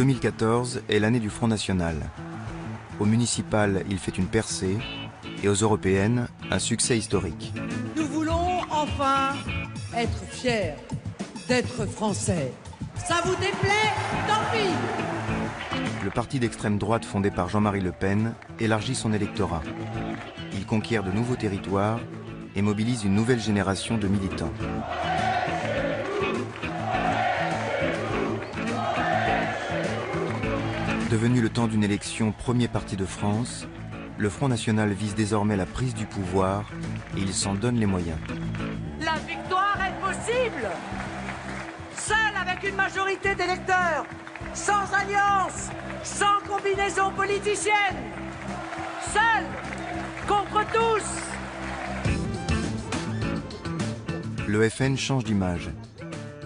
2014 est l'année du Front National. Au municipal, il fait une percée et aux européennes, un succès historique. Nous voulons enfin être fiers d'être français. Ça vous déplaît? Tant pis! Le parti d'extrême droite fondé par Jean-Marie Le Pen élargit son électorat. Il conquiert de nouveaux territoires et mobilise une nouvelle génération de militants. Devenu le temps d'une élection premier parti de France, le Front National vise désormais la prise du pouvoir et il s'en donne les moyens. La victoire est possible! Seul avec une majorité d'électeurs, sans alliance, sans combinaison politicienne, seul contre tous! Le FN change d'image.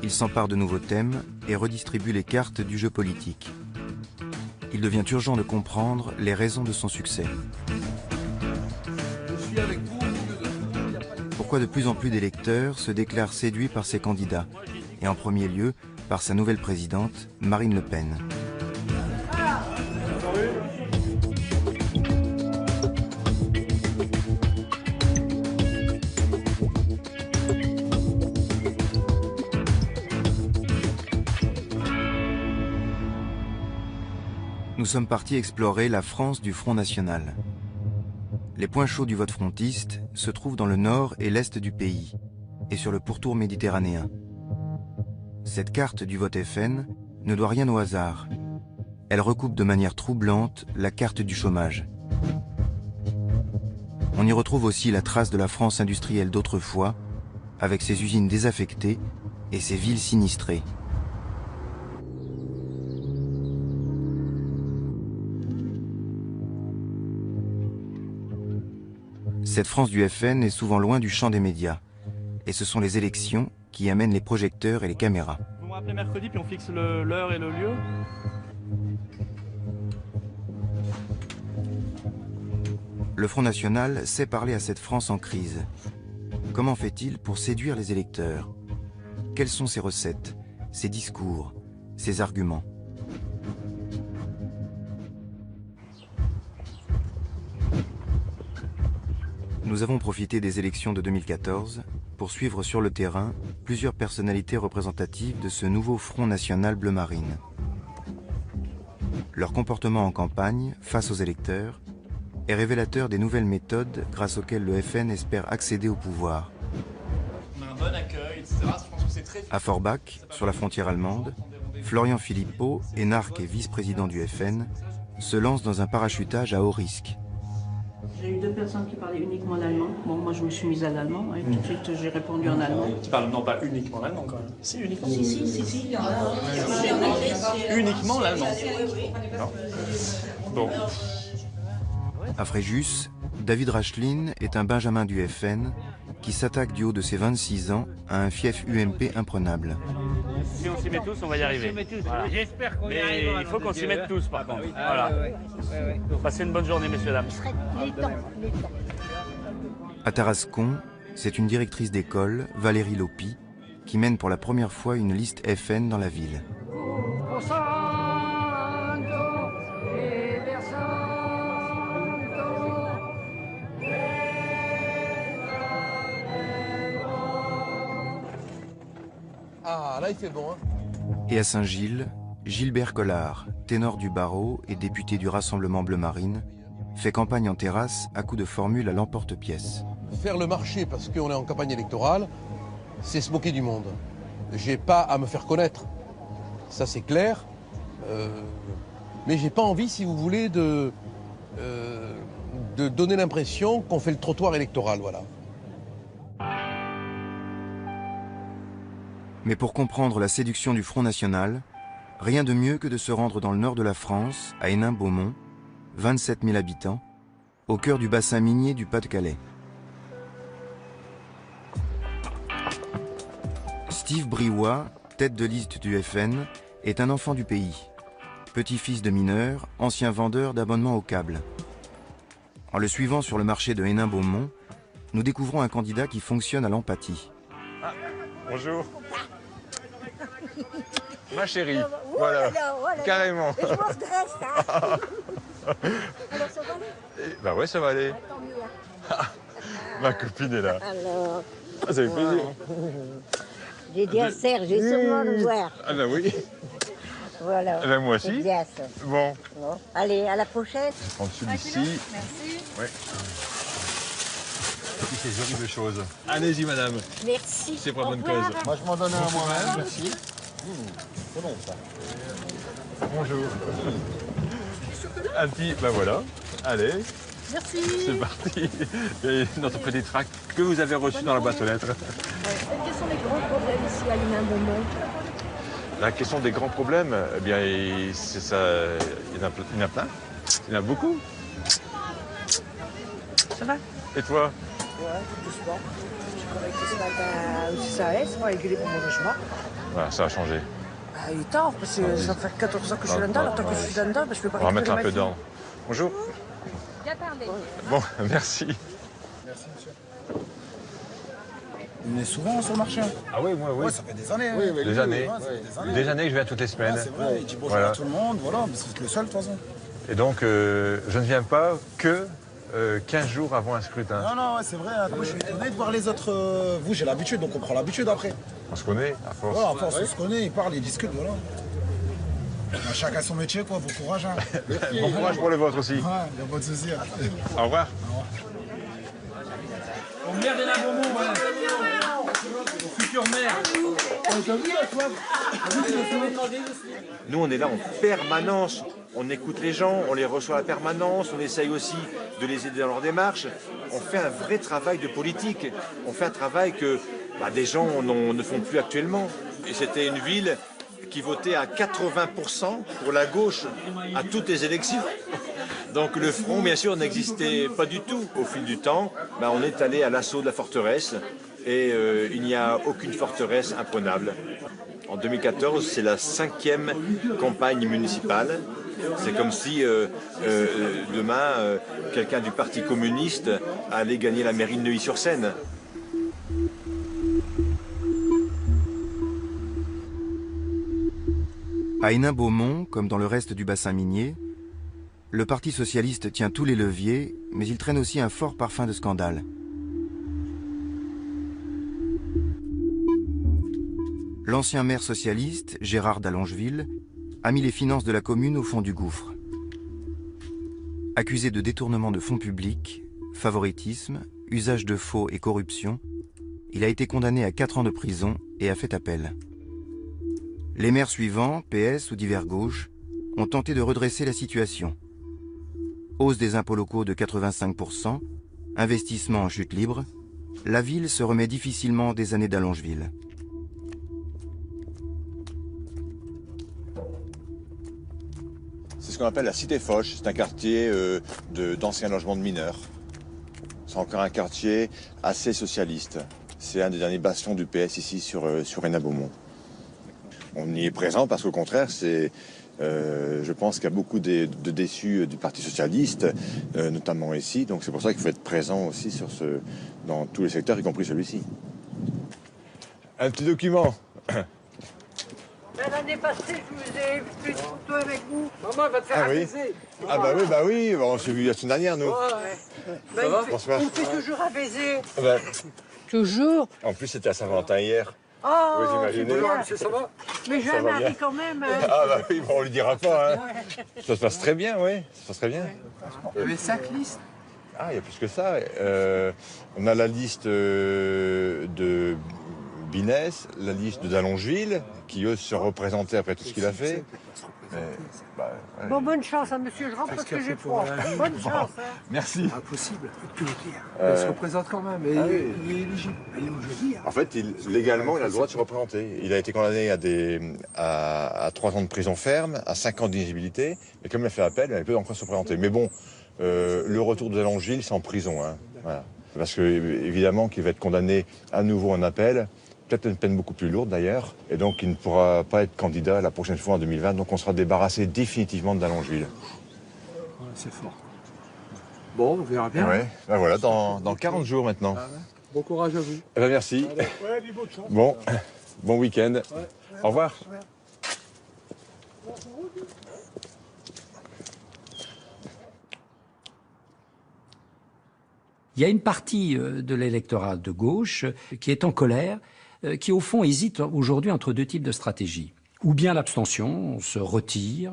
Il s'empare de nouveaux thèmes et redistribue les cartes du jeu politique. Il devient urgent de comprendre les raisons de son succès. Pourquoi de plus en plus d'électeurs se déclarent séduits par ses candidats, et en premier lieu par sa nouvelle présidente, Marine Le Pen. Nous sommes partis explorer la France du Front National. Les points chauds du vote frontiste se trouvent dans le nord et l'est du pays, et sur le pourtour méditerranéen. Cette carte du vote FN ne doit rien au hasard. Elle recoupe de manière troublante la carte du chômage. On y retrouve aussi la trace de la France industrielle d'autrefois, avec ses usines désaffectées et ses villes sinistrées. Cette France du FN est souvent loin du champ des médias. Et ce sont les élections qui amènent les projecteurs et les caméras. Vous me rappelez mercredi, puis on fixe l'heure et le lieu. Le Front National sait parler à cette France en crise. Comment fait-il pour séduire les électeurs? Quelles sont ses recettes, ses discours, ses arguments? Nous avons profité des élections de 2014 pour suivre sur le terrain plusieurs personnalités représentatives de ce nouveau Front National bleu marine. Leur comportement en campagne, face aux électeurs, est révélateur des nouvelles méthodes grâce auxquelles le FN espère accéder au pouvoir. On a un bon accueil, etc. Je pense que c'est très... À Forbach, sur la frontière allemande, Florian Philippot, énarque et vice-président du FN, se lance dans un parachutage à haut risque. J'ai eu deux personnes qui parlaient uniquement l'allemand. Bon, moi je me suis mise à l'allemand et tout de suite j'ai répondu en allemand. Tu parles non pas uniquement l'allemand quand même. Si, uniquement. Si, il y en a. Uniquement l'allemand. Non. Bon. À Fréjus, David Rachlin est un benjamin du FN qui s'attaque du haut de ses 26 ans à un fief UMP imprenable. Si on s'y met tous, on va y arriver. Voilà. J'espère qu'on y Mais arrivera. il faut qu'on s'y mette tous par contre. Oui. Voilà. Passez une bonne journée, messieurs, dames. À Tarascon, c'est une directrice d'école, Valérie Lopi, qui mène pour la première fois une liste FN dans la ville. Ah, là il fait bon, hein. Et à Saint-Gilles, Gilbert Collard, ténor du barreau et député du Rassemblement Bleu Marine, fait campagne en terrasse à coups de formules à l'emporte-pièce. Faire le marché parce qu'on est en campagne électorale, c'est se moquer du monde. J'ai pas à me faire connaître, ça c'est clair. Mais j'ai pas envie, si vous voulez, de donner l'impression qu'on fait le trottoir électoral, voilà. Mais pour comprendre la séduction du Front National, rien de mieux que de se rendre dans le nord de la France, à Hénin-Beaumont, 27 000 habitants, au cœur du bassin minier du Pas-de-Calais. Steve Briouat, tête de liste du FN, est un enfant du pays. Petit-fils de mineur, ancien vendeur d'abonnements au câble. En le suivant sur le marché de Hénin-Beaumont, nous découvrons un candidat qui fonctionne à l'empathie. Bonjour. ma chérie. Voilà, Carrément. Et je me redresse, hein. Alors ça va aller? Bah ouais, ça va aller. Tant mieux, hein. Ma copine est là. Alors, Ah, ça fait plaisir. j'ai dit à Serge, j'ai sûrement le voir. Ah bah oui. Voilà. Eh ben, moi aussi. C'est bien ça. Bon. Bon. Allez, à la prochaine. Je prends celui-ci. Merci. Ouais. Et ces horribles choses. Allez-y, madame. Merci. C'est pour la bonne Au revoir. cause. Moi, je m'en donne un à moi-même, merci. C'est bon, ça. Bonjour. Un petit, ben voilà. Allez. Merci. C'est parti. Et notre petit tract que vous avez reçu dans la boîte aux lettres. Quels sont les grands problèmes ici à Hénin-Beaumont? La question des grands problèmes, eh bien, c'est ça. Il y en a plein. Il y en a beaucoup. Ça va? Et toi? Ouais, doucement. Je croyais que ce matin aussi ça allait, c'est pas régulier pour mon logement. Voilà, ça a changé. Bah, il est tard, parce que ça fait 14 ans que je suis là-dedans, alors tant que je suis là-dedans, bah, je peux pas On va mettre un peu récupérer ma d'ordre. Bonjour. Bien parlé. Bon, merci. Merci, monsieur. Vous venez souvent sur le marché? Ah oui, moi, oui. Ouais, ça fait des années. Oui, des années. Ouais, ça fait des années. Des années que je viens toutes les semaines. Ouais, c'est vrai, il dit bonjour Voilà. à tout le monde, voilà, mais c'est le seul de toute façon. Et donc, je ne viens pas que 15 jours avant un scrutin. Non, non, ouais, c'est vrai. Moi, je suis étonné de voir les autres. Vous, j'ai l'habitude, donc on prend l'habitude après. On se connaît, à force. Voilà, à force, on se connaît, ils parlent, ils discutent, voilà. Bah, chacun son métier, quoi, bon courage. Hein. Bon courage pour les vôtres aussi. Ouais, il n'y a pas de souci. Hein. Au revoir. Au maire d'Hénin-Beaumont, ouais. Au futur maire. Nous, on est là en permanence, on écoute les gens, on les reçoit à la permanence, on essaye aussi de les aider dans leur démarche. On fait un vrai travail de politique, on fait un travail que des gens ne font plus actuellement. Et c'était une ville qui votait à 80% pour la gauche à toutes les élections. Donc le front, bien sûr, n'existait pas du tout. Au fil du temps, on est allé à l'assaut de la forteresse et il n'y a aucune forteresse imprenable. En 2014, c'est la 5e campagne municipale. C'est comme si demain, quelqu'un du Parti communiste allait gagner la mairie de Neuilly-sur-Seine. À Hénin-Beaumont, comme dans le reste du bassin minier, le Parti socialiste tient tous les leviers, mais il traîne aussi un fort parfum de scandale. L'ancien maire socialiste, Gérard d'Allongeville, a mis les finances de la commune au fond du gouffre. Accusé de détournement de fonds publics, favoritisme, usage de faux et corruption, il a été condamné à 4 ans de prison et a fait appel. Les maires suivants, PS ou divers gauches, ont tenté de redresser la situation. Hausse des impôts locaux de 85%, investissement en chute libre, la ville se remet difficilement des années d'Allongeville. C'est ce qu'on appelle la Cité Foch, c'est un quartier d'anciens logements de mineurs. C'est encore un quartier assez socialiste. C'est un des derniers bastions du PS ici sur Hénin-Beaumont. On y est présent parce qu'au contraire, je pense qu'il y a beaucoup de déçus du Parti socialiste, notamment ici. Donc c'est pour ça qu'il faut être présent aussi dans tous les secteurs, y compris celui-ci. Un petit document. L'année passée, je vous ai fait une photo avec vous. Maman va te faire Ah oui. apaiser. Ah oui, on s'est vu la semaine dernière, nous. Il me fait toujours apaiser. Toujours. En plus, c'était à Saint-Valentin hier. Oh, Vous imaginez? ça va. Mais j'ai un va bien. mari quand même. Hein. Ah oui, on le dira pas. Hein. Ça se passe très bien, oui. Ça se passe très bien. Il y avait 5 listes. Ah, il y a plus que ça. On a la liste de Binès, la liste de d'Allongeville, qui ose se représenter après tout ce qu'il a fait. Bon, bonne chance, hein, monsieur. Je rentre parce que j'ai froid. Bonne chance. Hein. Merci. Impossible, tout dire. Il se représente quand même, et il est éligible. Il est aujourd'hui. En fait, légalement, il a le droit de se représenter. Il a été condamné à 3 ans de prison ferme, à 5 ans d'inéligibilité, mais comme il a fait appel, il peut encore se représenter. Mais bon, le retour de d'Allongeville, c'est en prison. Hein. Voilà. Parce que, évidemment, qu'il va être condamné à nouveau en appel, peut-être une peine beaucoup plus lourde d'ailleurs, et donc il ne pourra pas être candidat la prochaine fois en 2020, donc on sera débarrassé définitivement de d'Allongeville. Ouais, c'est fort. Bon, on verra bien. Ouais, voilà, dans 40 jours maintenant. Ah ouais. Bon courage à vous. Merci. Ouais, bonne chance. Bon week-end. Ouais. Au revoir. Ouais. Il y a une partie de l'électorat de gauche qui est en colère, qui au fond hésite aujourd'hui entre deux types de stratégies. Ou bien l'abstention, on se retire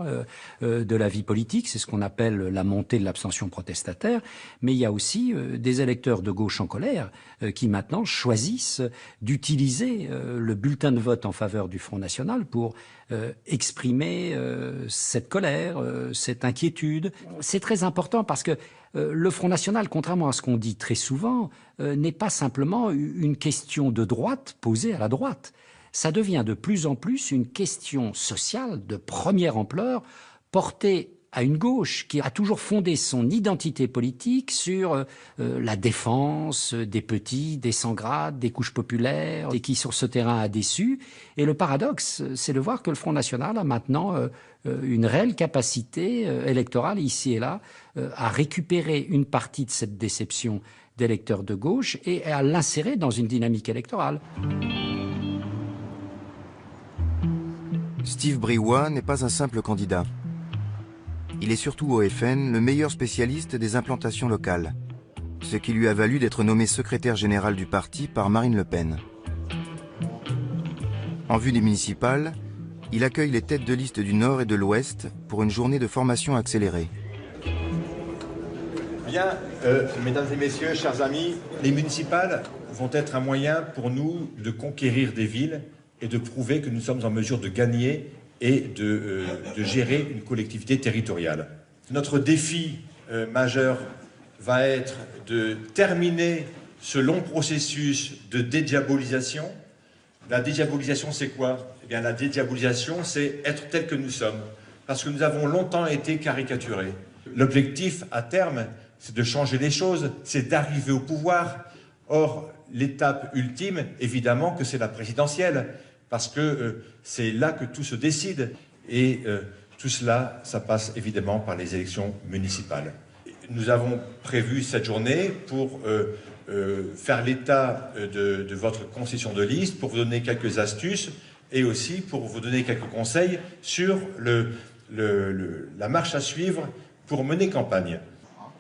de la vie politique, c'est ce qu'on appelle la montée de l'abstention protestataire, mais il y a aussi des électeurs de gauche en colère qui maintenant choisissent d'utiliser le bulletin de vote en faveur du Front National pour exprimer cette colère, cette inquiétude. C'est très important parce que le Front National, contrairement à ce qu'on dit très souvent, n'est pas simplement une question de droite posée à la droite. Ça devient de plus en plus une question sociale de première ampleur portée à une gauche qui a toujours fondé son identité politique sur la défense des petits, des sans-grades, des couches populaires et qui sur ce terrain a déçu. Et le paradoxe, c'est de voir que le Front National a maintenant une réelle capacité électorale ici et là à récupérer une partie de cette déception d'électeurs de gauche et à l'insérer dans une dynamique électorale. Steve Briouat n'est pas un simple candidat. Il est surtout au FN le meilleur spécialiste des implantations locales, ce qui lui a valu d'être nommé secrétaire général du parti par Marine Le Pen. En vue des municipales, il accueille les têtes de liste du Nord et de l'Ouest pour une journée de formation accélérée. Bien, mesdames et messieurs, chers amis, les municipales vont être un moyen pour nous de conquérir des villes et de prouver que nous sommes en mesure de gagner et de gérer une collectivité territoriale. Notre défi majeur va être de terminer ce long processus de dédiabolisation. La dédiabolisation, c'est quoi? Eh bien, la dédiabolisation, c'est être tel que nous sommes, parce que nous avons longtemps été caricaturés. L'objectif, à terme, c'est de changer les choses, c'est d'arriver au pouvoir. Or, l'étape ultime, évidemment, que c'est la présidentielle, parce que c'est là que tout se décide. Et tout cela, ça passe évidemment par les élections municipales. Nous avons prévu cette journée pour faire l'état de votre concession de liste, pour vous donner quelques astuces et aussi pour vous donner quelques conseils sur la marche à suivre pour mener campagne.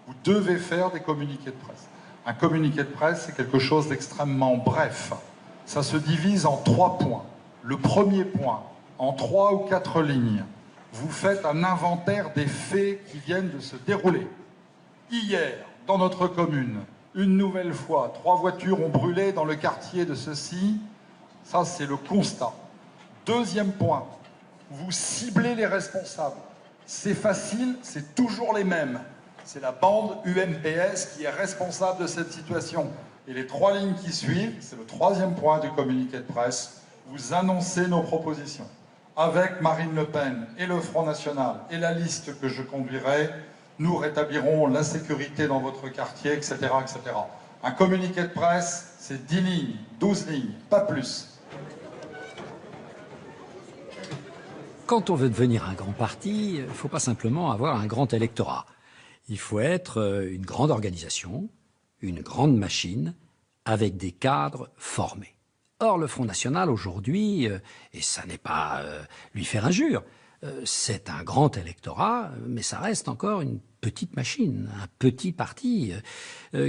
Vous devez faire des communiqués de presse. Un communiqué de presse, c'est quelque chose d'extrêmement bref. Ça se divise en 3 points. Le premier point, en 3 ou 4 lignes, vous faites un inventaire des faits qui viennent de se dérouler. Hier, dans notre commune, une nouvelle fois, 3 voitures ont brûlé dans le quartier de ceci. Ça, c'est le constat. Deuxième point, vous ciblez les responsables. C'est facile, c'est toujours les mêmes. C'est la bande UMPS qui est responsable de cette situation. Et les 3 lignes qui suivent, c'est le 3e point du communiqué de presse. Vous annoncez nos propositions. Avec Marine Le Pen et le Front National et la liste que je conduirai, nous rétablirons la sécurité dans votre quartier, etc., etc. Un communiqué de presse, c'est 10 lignes, 12 lignes, pas plus. Quand on veut devenir un grand parti, il ne faut pas simplement avoir un grand électorat. Il faut être une grande organisation, une grande machine, avec des cadres formés. Or, le Front National, aujourd'hui, et ça n'est pas lui faire injure, c'est un grand électorat, mais ça reste encore une petite machine, un petit parti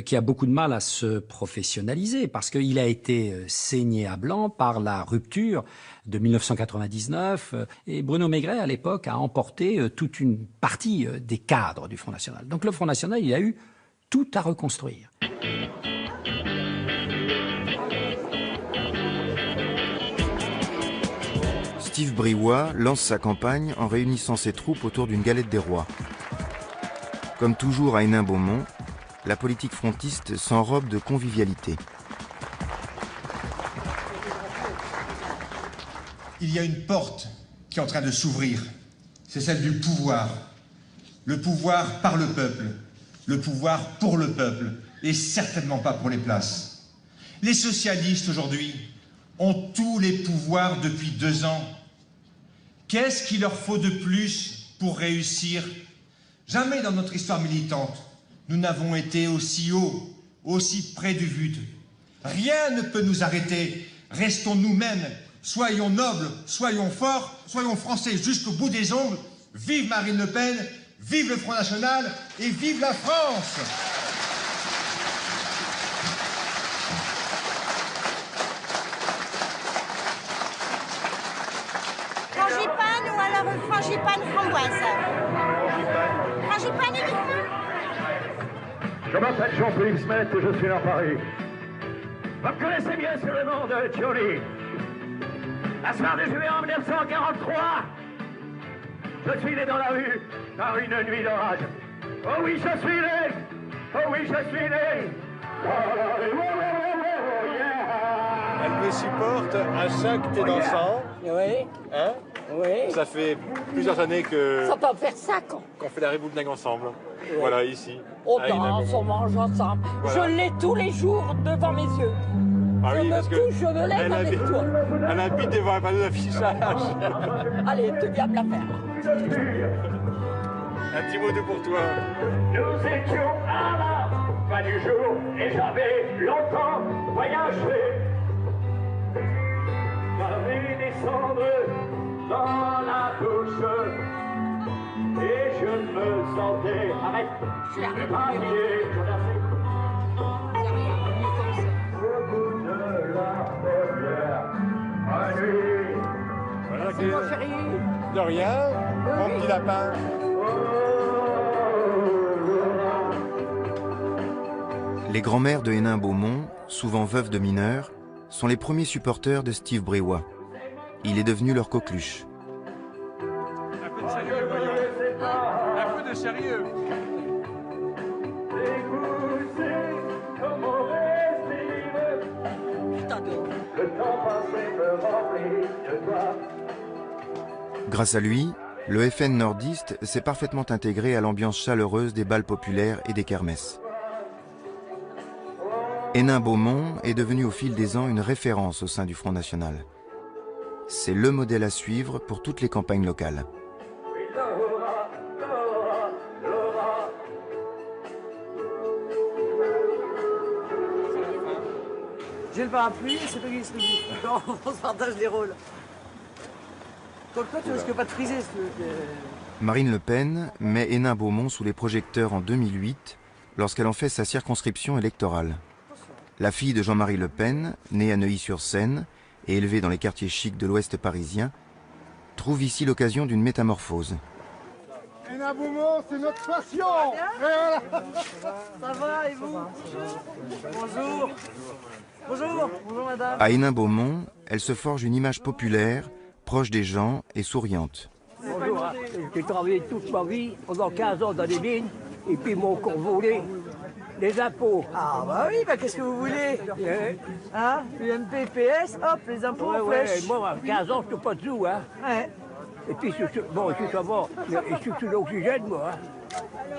qui a beaucoup de mal à se professionnaliser parce qu'il a été saigné à blanc par la rupture de 1999 et Bruno Maigret, à l'époque, a emporté toute une partie des cadres du Front National. Donc le Front National, il a eu tout à reconstruire. Steve Briouat lance sa campagne en réunissant ses troupes autour d'une galette des rois. Comme toujours à Hénin-Beaumont, la politique frontiste s'enrobe de convivialité. Il y a une porte qui est en train de s'ouvrir. C'est celle du pouvoir. Le pouvoir par le peuple. Le pouvoir pour le peuple. Et certainement pas pour les places. Les socialistes aujourd'hui ont tous les pouvoirs depuis 2 ans. Qu'est-ce qu'il leur faut de plus pour réussir? Jamais dans notre histoire militante, nous n'avons été aussi haut, aussi près du but. Rien ne peut nous arrêter. Restons nous-mêmes. Soyons nobles, soyons forts, soyons français jusqu'au bout des ongles. Vive Marine Le Pen, vive le Front National et vive la France! Frangipane ou alors frangipane framboise? Frangipane uniquement? Je m'appelle Jean-Philippe Smet et je suis dans Paris. Vous me connaissez bien sur le nom de Thioli. La soirée de juillet en 1943, je suis né dans la rue par une nuit d'orage. Oh oui, je suis né! Oh oui, je suis né! Elle me supporte à chaque thé dansant. Oui. Hein? Oui. Ça fait plusieurs années que... Ça peut faire 5 ans. Qu'on fait la Réboudingue ensemble. Oui. Voilà, ici. On danse, on mange ensemble. Voilà. Je l'ai tous les jours devant mes yeux. Ah oui, parce que je me lève avec toi. Elle habite devant un panneau d'affichage. Allez, tu viens me la faire. Un petit mot doux pour toi. Nous étions à la fin du jour et j'avais longtemps voyagé. J'avais descendre dans la douche et je me sentais habillé. Voilà, c'est mon chéri. De rien, mon petit lapin. Les grands-mères de Hénin-Beaumont, souvent veuves de mineurs, sont les premiers supporters de Steve Briouat. Il est devenu leur coqueluche. Un peu de sérieux, voyons. Un peu de sérieux. Grâce à lui, le FN nordiste s'est parfaitement intégré à l'ambiance chaleureuse des bals populaires et des kermesses. Hénin-Beaumont est devenu au fil des ans une référence au sein du Front National. C'est le modèle à suivre pour toutes les campagnes locales. J'ai le parapluie, c'est toi qui distribue. On se partage les rôles. Donc toi, tu risques pas de friser. Marine Le Pen met Hénin-Beaumont sous les projecteurs en 2008 lorsqu'elle en fait sa circonscription électorale. La fille de Jean-Marie Le Pen, née à Neuilly-sur-Seine et élevée dans les quartiers chics de l'Ouest parisien, trouve ici l'occasion d'une métamorphose. Hénin-Beaumont, c'est notre passion. Voilà. Ça va et vous? Bonjour. Bonjour. Bonjour madame. À Hénin-Beaumont, elle se forge une image populaire, proche des gens et souriante. Bonjour, j'ai travaillé toute ma vie, pendant 15 ans dans les mines, et puis ils m'ont encore volé les impôts. Ah bah oui, bah qu'est-ce que vous voulez? Hein? UMP, PS, hop, les impôts en flèche. Moi, à 15 ans, je ne suis pas dessous, hein. Ouais. Et puis, bon, je suis savoir, je suis sous l'oxygène, moi, hein.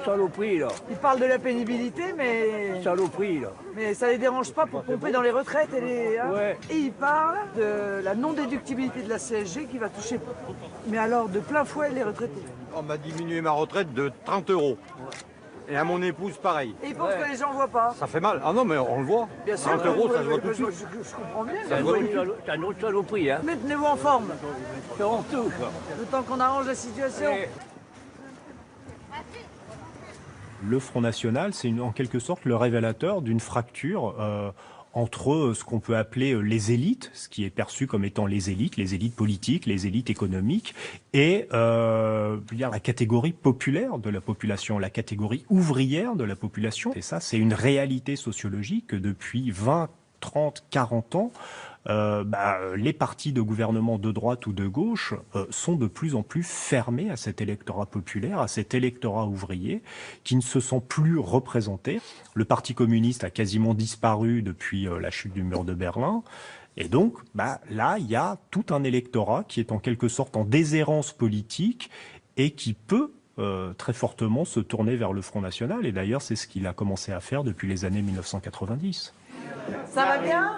Saloperie, là. Ils parlent de la pénibilité, mais... Saloperie, là. Mais ça les dérange pas pour pomper dans les retraites et les... Hein. Ouais. Et ils parlent de la non-déductibilité de la CSG qui va toucher, mais alors de plein fouet, les retraités. On m'a diminué ma retraite de 30 €. Et à mon épouse, pareil. Et ils pensent que les gens ne voient pas. Ça fait mal. Ah non, mais on le voit. Bien sûr, 30 €, ça se voit tout de suite. Je comprends bien. C'est un autre saloperie, hein. Maintenez-vous en forme. C'est honteux, quoi. Le temps qu'on arrange la situation. Le Front National, c'est en quelque sorte le révélateur d'une fracture entre ce qu'on peut appeler les élites, ce qui est perçu comme étant les élites politiques, les élites économiques, et la catégorie populaire de la population, la catégorie ouvrière de la population. Et ça, c'est une réalité sociologique que depuis 20, 30, 40 ans, les partis de gouvernement de droite ou de gauche sont de plus en plus fermés à cet électorat populaire, à cet électorat ouvrier, qui ne se sent plus représenté. Le Parti communiste a quasiment disparu depuis la chute du mur de Berlin. Et donc, là, il y a tout un électorat qui est en quelque sorte en déshérence politique et qui peut très fortement se tourner vers le Front National. Et d'ailleurs, c'est ce qu'il a commencé à faire depuis les années 1990. Ça va bien?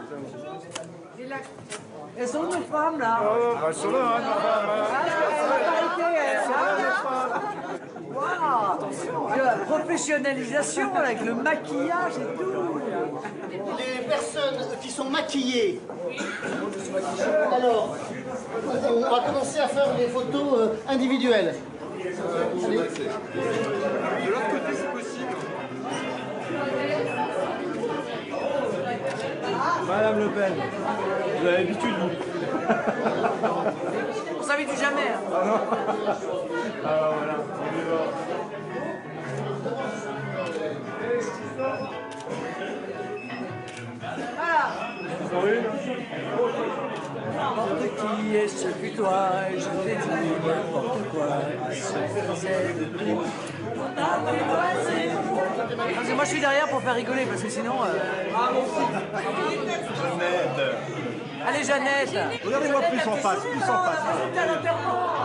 Elles sont nos femmes là. Elles sont là, La professionnalisation avec le maquillage et tout. Les personnes qui sont maquillées. Alors, on va commencer à faire des photos individuelles. De l'autre côté, c'est possible. Madame Le Pen, vous avez l'habitude, vous. On s'habitue jamais. Hein. Ah non. Ah voilà. N'importe qui est ce que toi, je t'ai dit n'importe quoi. Parce que moi je suis derrière pour faire rigoler, parce que sinon... Jeannette. Allez Jeannette. Regardez-moi plus en face, plus en face.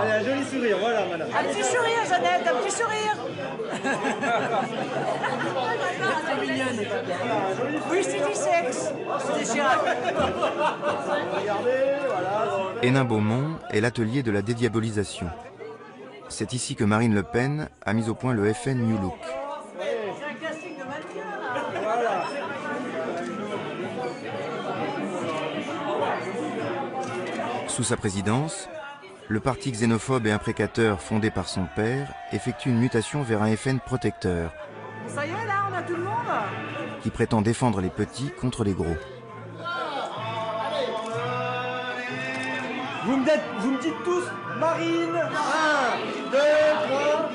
Allez, un joli sourire, voilà madame. Un petit sourire Jeannette, un petit sourire. C'est mignonne. Oui, c'est du sexe. C'est Chirac. Regardez, voilà. Hénin-Beaumont est l'atelier de la dédiabolisation. C'est ici que Marine Le Pen a mis au point le FN New Look. C'est un casting de mannequin là. Voilà. Sous sa présidence, le parti xénophobe et imprécateur fondé par son père effectue une mutation vers un FN protecteur Ça y est là, on a tout le monde. qui prétend défendre les petits contre les gros. Vous me dites tous Marine. 1, 2, 3.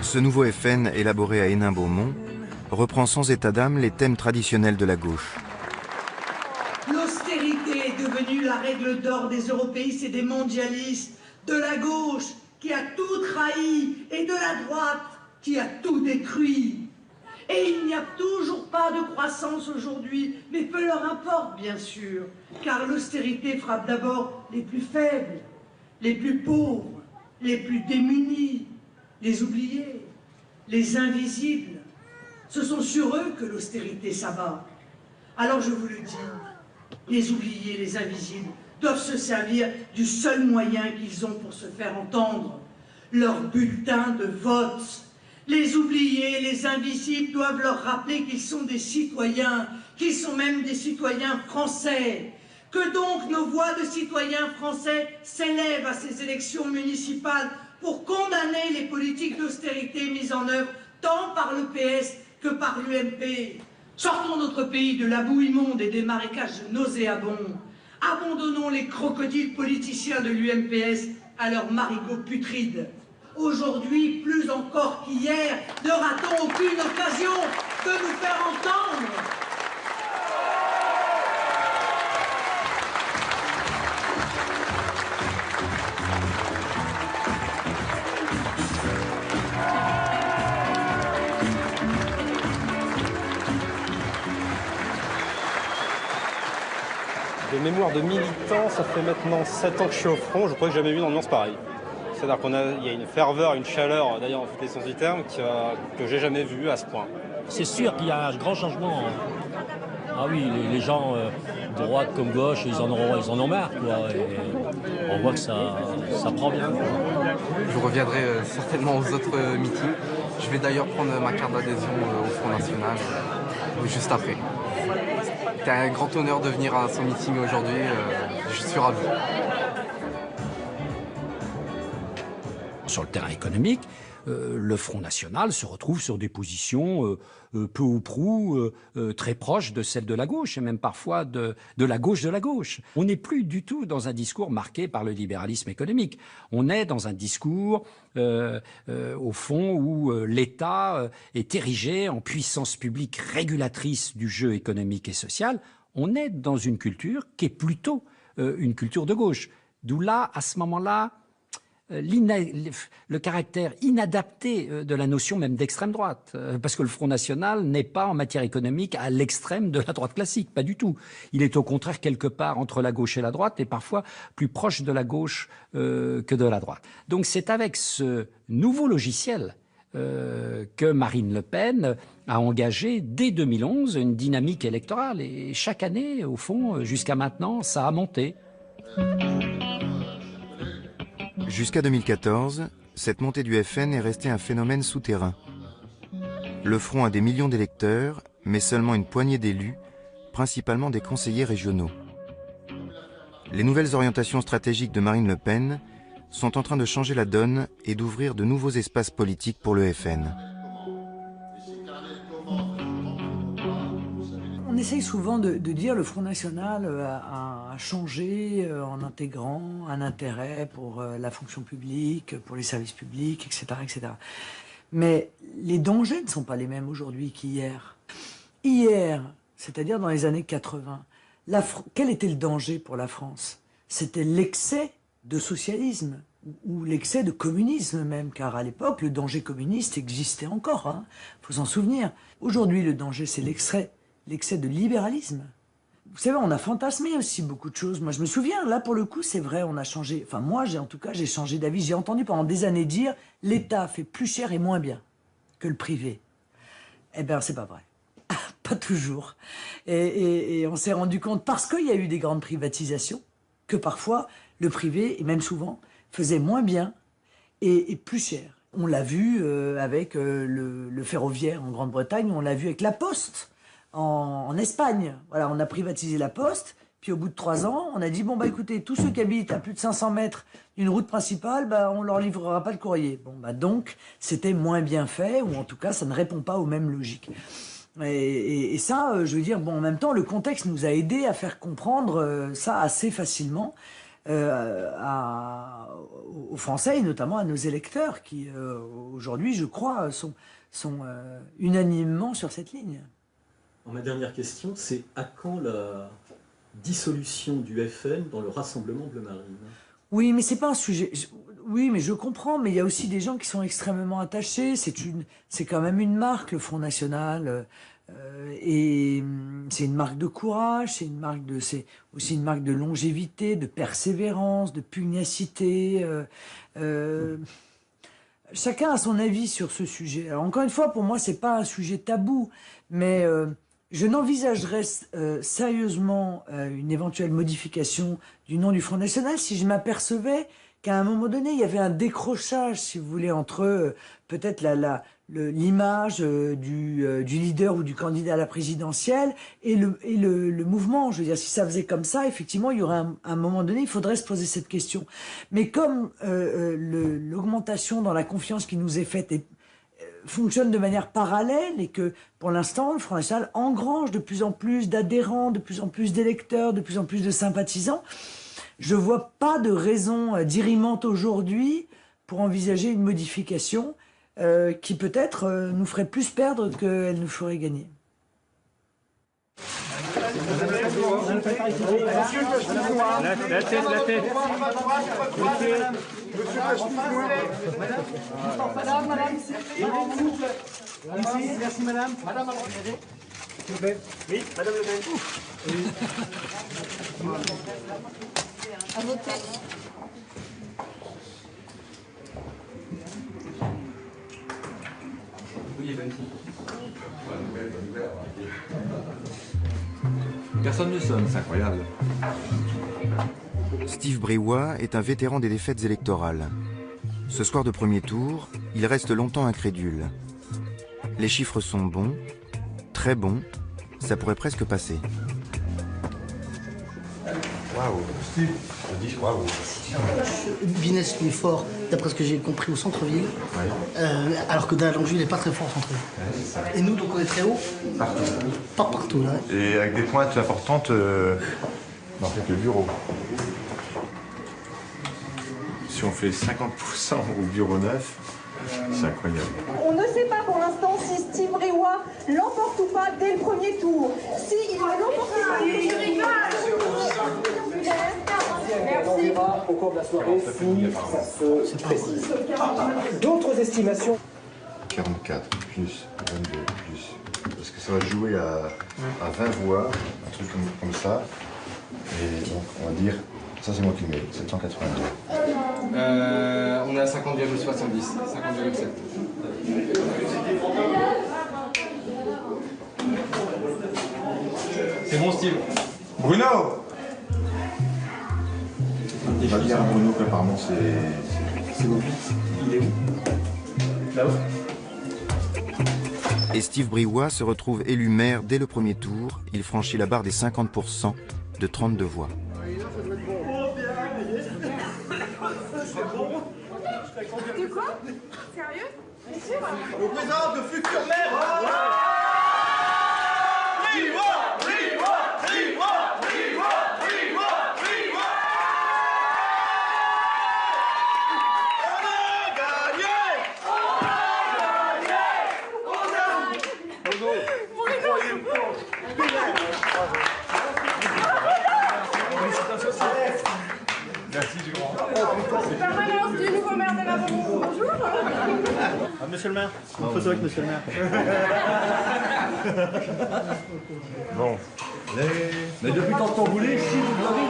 Ce nouveau FN, élaboré à Hénin-Beaumont, reprend sans état d'âme les thèmes traditionnels de la gauche. L'austérité est devenue la règle d'or des européistes et des mondialistes, de la gauche qui a tout trahi et de la droite qui a tout détruit. Et il n'y a toujours pas de croissance aujourd'hui, mais peu leur importe bien sûr, car l'austérité frappe d'abord les plus faibles, les plus pauvres, les plus démunis, les oubliés, les invisibles. Ce sont sur eux que l'austérité s'abat. Alors je vous le dis, les oubliés, les invisibles, doivent se servir du seul moyen qu'ils ont pour se faire entendre, leur bulletin de vote. Les oubliés, les invisibles doivent leur rappeler qu'ils sont des citoyens, qu'ils sont même des citoyens français. Que donc nos voix de citoyens français s'élèvent à ces élections municipales pour condamner les politiques d'austérité mises en œuvre tant par le PS que par l'UMP. Sortons notre pays de la boue immonde et des marécages nauséabonds. Abandonnons les crocodiles politiciens de l'UMPS à leurs marigots putrides. Aujourd'hui, plus encore qu'hier, ne ratons aucune occasion de nous faire entendre. De mémoire de militant, ça fait maintenant 7 ans que je suis au front, je crois que j'ai jamais vu une ambiance pareille. C'est-à-dire qu'il y a une ferveur, une chaleur, d'ailleurs en fait les sens du terme, que j'ai jamais vu à ce point. C'est sûr qu'il y a un grand changement. Ah oui, les gens, droite comme gauche, ils en ont marre, quoi. Et on voit que ça prend bien. Je reviendrai certainement aux autres meetings. Je vais d'ailleurs prendre ma carte d'adhésion au Front National juste après. C'était un grand honneur de venir à son meeting aujourd'hui, je suis ravi. Sur le terrain économique, le Front National se retrouve sur des positions peu ou prou très proches de celles de la gauche, et même parfois de la gauche de la gauche. On n'est plus du tout dans un discours marqué par le libéralisme économique. On est dans un discours, au fond, où l'État est érigé en puissance publique régulatrice du jeu économique et social. On est dans une culture qui est plutôt une culture de gauche. D'où là, à ce moment-là, le caractère inadapté de la notion même d'extrême droite, parce que le Front National n'est pas en matière économique à l'extrême de la droite classique, pas du tout. Il est au contraire quelque part entre la gauche et la droite, et parfois plus proche de la gauche que de la droite. Donc c'est avec ce nouveau logiciel que Marine Le Pen a engagé dès 2011 une dynamique électorale, et chaque année, au fond, jusqu'à maintenant, ça a monté. Jusqu'à 2014, cette montée du FN est restée un phénomène souterrain. Le Front a des millions d'électeurs, mais seulement une poignée d'élus, principalement des conseillers régionaux. Les nouvelles orientations stratégiques de Marine Le Pen sont en train de changer la donne et d'ouvrir de nouveaux espaces politiques pour le FN. On essaye souvent de dire le Front National a changé en intégrant un intérêt pour la fonction publique, pour les services publics, etc., etc. Mais les dangers ne sont pas les mêmes aujourd'hui qu'hier. Hier, c'est-à-dire dans les années 80, quel était le danger pour la France? C'était l'excès de socialisme ou l'excès de communisme même, car à l'époque, le danger communiste existait encore, hein, faut s'en souvenir. Aujourd'hui, le danger, c'est l'excès de libéralisme. Vous savez, on a fantasmé aussi beaucoup de choses. Moi, je me souviens, là, pour le coup, c'est vrai, on a changé. Enfin, moi, en tout cas, j'ai changé d'avis. J'ai entendu pendant des années dire « l'État fait plus cher et moins bien que le privé ». Eh bien, c'est pas vrai. Pas toujours. Et on s'est rendu compte, parce qu'il y a eu des grandes privatisations, que parfois, le privé, et même souvent, faisait moins bien et plus cher. On l'a vu avec le ferroviaire en Grande-Bretagne, on l'a vu avec la Poste. En Espagne, voilà, on a privatisé la Poste, puis au bout de 3 ans, on a dit, bon, bah écoutez, tous ceux qui habitent à plus de 500 mètres d'une route principale, bah, on leur livrera pas le courrier. Bon, bah donc, c'était moins bien fait, ou en tout cas, ça ne répond pas aux mêmes logiques. Et ça, je veux dire, bon, en même temps, le contexte nous a aidés à faire comprendre ça assez facilement aux Français, et notamment à nos électeurs, qui, aujourd'hui, je crois, sont unanimement sur cette ligne. Ma dernière question, c'est à quand la dissolution du FN dans le Rassemblement Bleu Marine? Oui, mais c'est pas un sujet... Oui, mais je comprends, mais il y a aussi des gens qui sont extrêmement attachés. C'est quand même une marque, le Front National, et c'est une marque de courage, c'est aussi une marque de longévité, de persévérance, de pugnacité. Chacun a son avis sur ce sujet. Alors encore une fois, pour moi, c'est pas un sujet tabou, mais je n'envisagerais sérieusement une éventuelle modification du nom du Front National si je m'apercevais qu'à un moment donné, il y avait un décrochage, si vous voulez, entre peut-être l'image du leader ou du candidat à la présidentielle et le mouvement. Je veux dire, si ça faisait comme ça, effectivement, il y aurait un moment donné, il faudrait se poser cette question. Mais comme l'augmentation dans la confiance qui nous est faite fonctionne de manière parallèle et que, pour l'instant, le Front National engrange de plus en plus d'adhérents, de plus en plus d'électeurs, de plus en plus de sympathisants, je vois pas de raison dirimante aujourd'hui pour envisager une modification qui peut-être nous ferait plus perdre qu'elle nous ferait gagner. La tête. Madame. Merci, madame. Madame, oui, madame Le Pen. À voter. Personne ne sonne, c'est incroyable. Steve Briouat est un vétéran des défaites électorales. Ce soir de premier tour, il reste longtemps incrédule. Les chiffres sont bons, très bons, ça pourrait presque passer. Waouh, Steve, je dis waouh. Vinesse est fort, d'après ce que j'ai compris, au centre-ville, alors que Delalongeville n'est pas très fort au centre-ville. Et nous, donc, on est très haut. Partout. Pas partout, là. Et avec des pointes importantes dans quelques bureaux. Si on fait 50% au bureau neuf, c'est incroyable. On ne sait pas pour l'instant si Steve Briouat l'emporte ou pas dès le premier tour. Si il ne l'emporte pas, On verra au cours de la soirée si ça se précise. D'autres estimations? 44 plus 22 plus. Parce que ça va jouer à 20 voix, un truc comme ça. Et donc on va dire, ça c'est moi qui mets, 782. On est à 50,70, 50,7. C'est bon, Steve. Bruno! des On va choses. dire à Bruno qu'apparemment c'est beau. Il est où? Là-haut. Et Steve Briouat se retrouve élu maire dès le premier tour. Il franchit la barre des 50% de 32 voix. De quoi? Sérieux? Bien sûr. On présente le futur maire. Merci du grand. Permanence du nouveau maire de la Beaumont. Bonjour. Ah, monsieur le maire, une photo avec monsieur le maire. Bon. Mais depuis quand on voulait, si vous l'avez.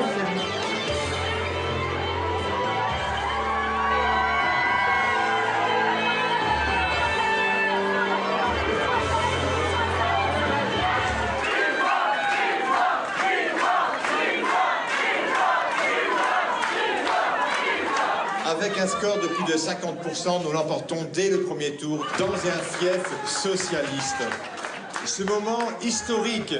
Avec un score de plus de 50%, nous l'emportons dès le premier tour dans un fief socialiste. Ce moment historique,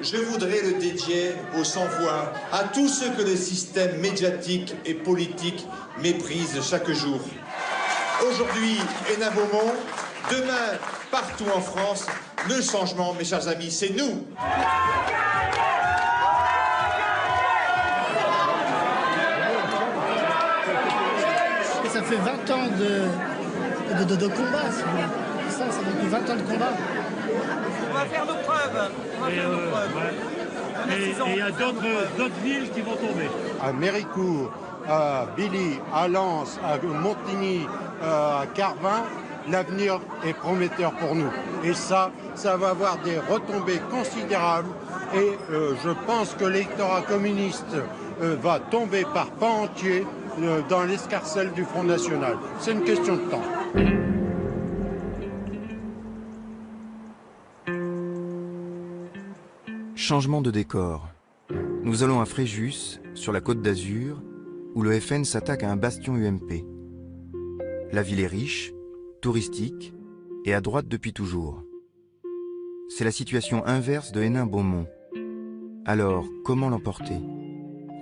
je voudrais le dédier aux sans-voix, à tous ceux que le système médiatique et politique méprise chaque jour. Aujourd'hui, Hénin-Beaumont, demain, partout en France, le changement, mes chers amis, c'est nous. Ça fait 20 ans de combat, si vous voulez. Ça fait depuis 20 ans de combat. On va faire nos preuves. Et il y a d'autres villes qui vont tomber. À Méricourt, à Billy, à Lens, à Montigny, à Carvin, l'avenir est prometteur pour nous. Et ça va avoir des retombées considérables. Et je pense que l'électorat communiste va tomber par pans entiers dans l'escarcelle du Front National. C'est une question de temps. Changement de décor. Nous allons à Fréjus, sur la Côte d'Azur, où le FN s'attaque à un bastion UMP. La ville est riche, touristique et à droite depuis toujours. C'est la situation inverse de Hénin-Beaumont. Alors, comment l'emporter?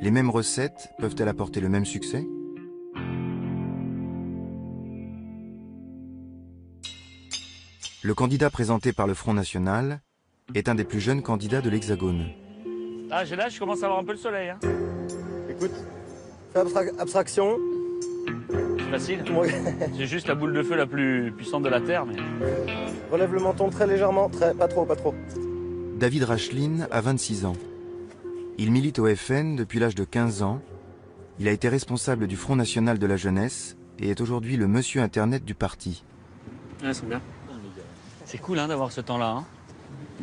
Les mêmes recettes peuvent-elles apporter le même succès? Le candidat présenté par le Front National est un des plus jeunes candidats de l'Hexagone. Ah, là, je commence à avoir un peu le soleil. Hein. Écoute, fais abstraction. C'est facile. C'est juste la boule de feu la plus puissante de la Terre. Mais... Relève le menton très légèrement, pas trop, pas trop. David Racheline a 26 ans. Il milite au FN depuis l'âge de 15 ans. Il a été responsable du Front National de la Jeunesse et est aujourd'hui le monsieur Internet du parti. Ouais, c'est bien. C'est cool hein, d'avoir ce temps-là. Hein.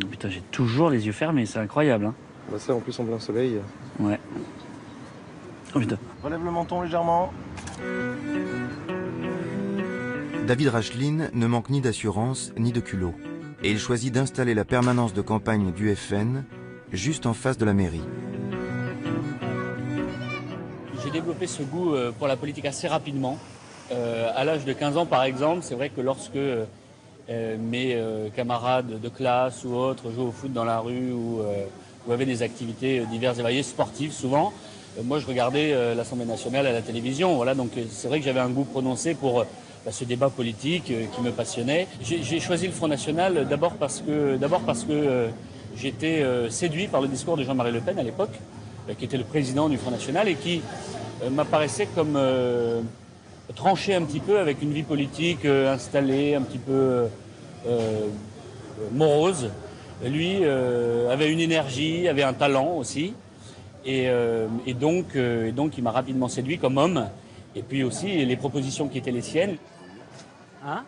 Oh, putain, j'ai toujours les yeux fermés, c'est incroyable. Hein. Bah ça, en plus, en plein soleil. Ouais. Oh putain. Relève le menton légèrement. David Racheline ne manque ni d'assurance ni de culot. Et il choisit d'installer la permanence de campagne du FN juste en face de la mairie. J'ai développé ce goût pour la politique assez rapidement. À l'âge de 15 ans, par exemple, c'est vrai que lorsque mes camarades de classe ou autres jouaient au foot dans la rue ou avaient des activités diverses et variées, sportives souvent, moi je regardais l'Assemblée nationale à la télévision. Voilà, donc c'est vrai que j'avais un goût prononcé pour ce débat politique qui me passionnait. J'ai choisi le Front National d'abord parce que j'étais séduit par le discours de Jean-Marie Le Pen à l'époque, qui était le président du Front National et qui m'apparaissait comme tranché un petit peu avec une vie politique installée, un petit peu morose. Lui avait une énergie, avait un talent aussi. Et donc il m'a rapidement séduit comme homme. Et puis aussi les propositions qui étaient les siennes. Hein?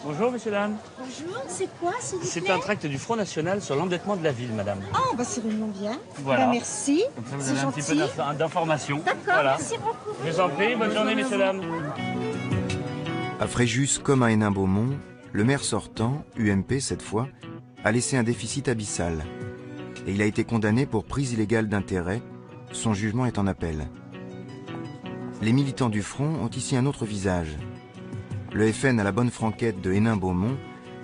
Bonjour, monsieur, dame. Bonjour, c'est quoi, s'il vous plaît? C'est un tract du Front National sur l'endettement de la ville, madame. Oh, bah c'est vraiment bien. Voilà. Bah, merci. Comme ça, vous avez un petit peu d'informations. D'accord, voilà. merci beaucoup. Je vous en prie, bonne journée, messieurs, dames. À Fréjus comme à Hénin-Beaumont, le maire sortant, UMP cette fois, a laissé un déficit abyssal. Et il a été condamné pour prise illégale d'intérêt. Son jugement est en appel. Les militants du Front ont ici un autre visage. Le FN à la bonne franquette de Hénin-Beaumont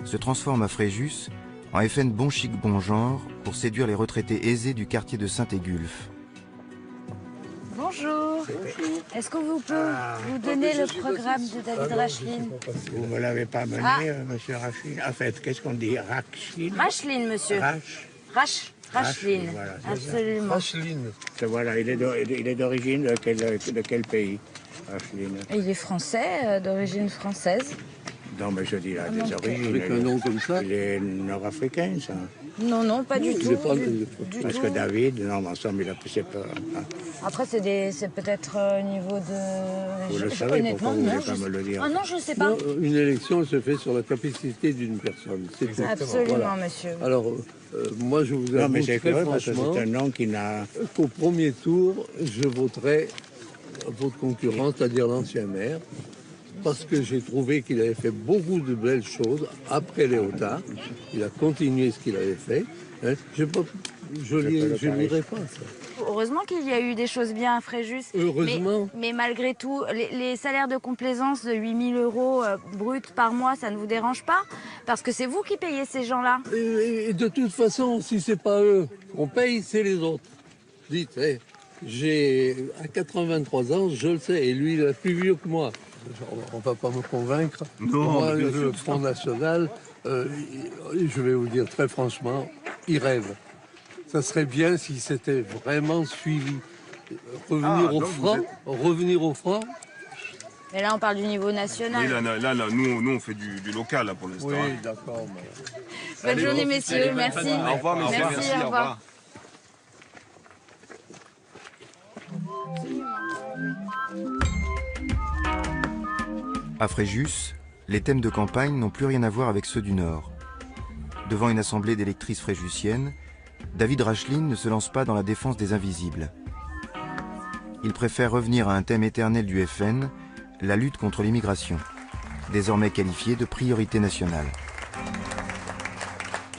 se transforme à Fréjus en FN bon chic bon genre pour séduire les retraités aisés du quartier de Saint-Égulphe. Bonjour. Est-ce qu'on vous peut vous donner le programme de David Racheline? Vous ne me l'avez pas mené, monsieur Racheline. En fait, qu'est-ce qu'on dit? Racheline? Racheline, monsieur. Racheline, voilà, absolument. Racheline. Voilà, il est d'origine de quel pays, Racheline? Il est français, d'origine française. Non, mais je dis là, des origines. Avec un nom comme ça? Il est nord-africain, ça. Non, non, pas du tout. Parce que David, non, ensemble, il a poussé peur. Après, c'est peut-être au niveau de... Vous le savez, honnêtement, pourquoi vous non, voulez pas me le dire? Ah non, je ne sais pas. Non, une élection se fait sur la capacité d'une personne. Absolument, voilà. Monsieur. Alors, moi, je vous avoue très franchement c'est un nom qui n'a... qu'au premier tour, je voterai votre concurrent, c'est-à-dire l'ancien maire, parce que j'ai trouvé qu'il avait fait beaucoup de belles choses après Léotard. Il a continué ce qu'il avait fait. Hein. Je n'irai pas ça. Heureusement qu'il y a eu des choses bien à Fréjus. Heureusement. Mais malgré tout, les salaires de complaisance de 8 000 € bruts par mois, ça ne vous dérange pas? Parce que c'est vous qui payez ces gens-là. Et de toute façon, si c'est pas eux qu'on paye, c'est les autres. Dites, j'ai à 83 ans, je le sais, et lui, il est plus vieux que moi. On ne va pas me convaincre. Non, moi, le Front National, je vais vous dire très franchement, il rêve. Ça serait bien si c'était vraiment suivi. Revenir au franc. Mais là, on parle du niveau national. Oui, là, nous, on fait du local là, pour l'instant. Oui, d'accord. Bonne journée, messieurs. Merci. Au revoir, messieurs. Merci, au revoir. À Fréjus, les thèmes de campagne n'ont plus rien à voir avec ceux du Nord. Devant une assemblée d'électrices fréjussiennes, David Racheline ne se lance pas dans la défense des invisibles. Il préfère revenir à un thème éternel du FN, la lutte contre l'immigration, désormais qualifiée de priorité nationale.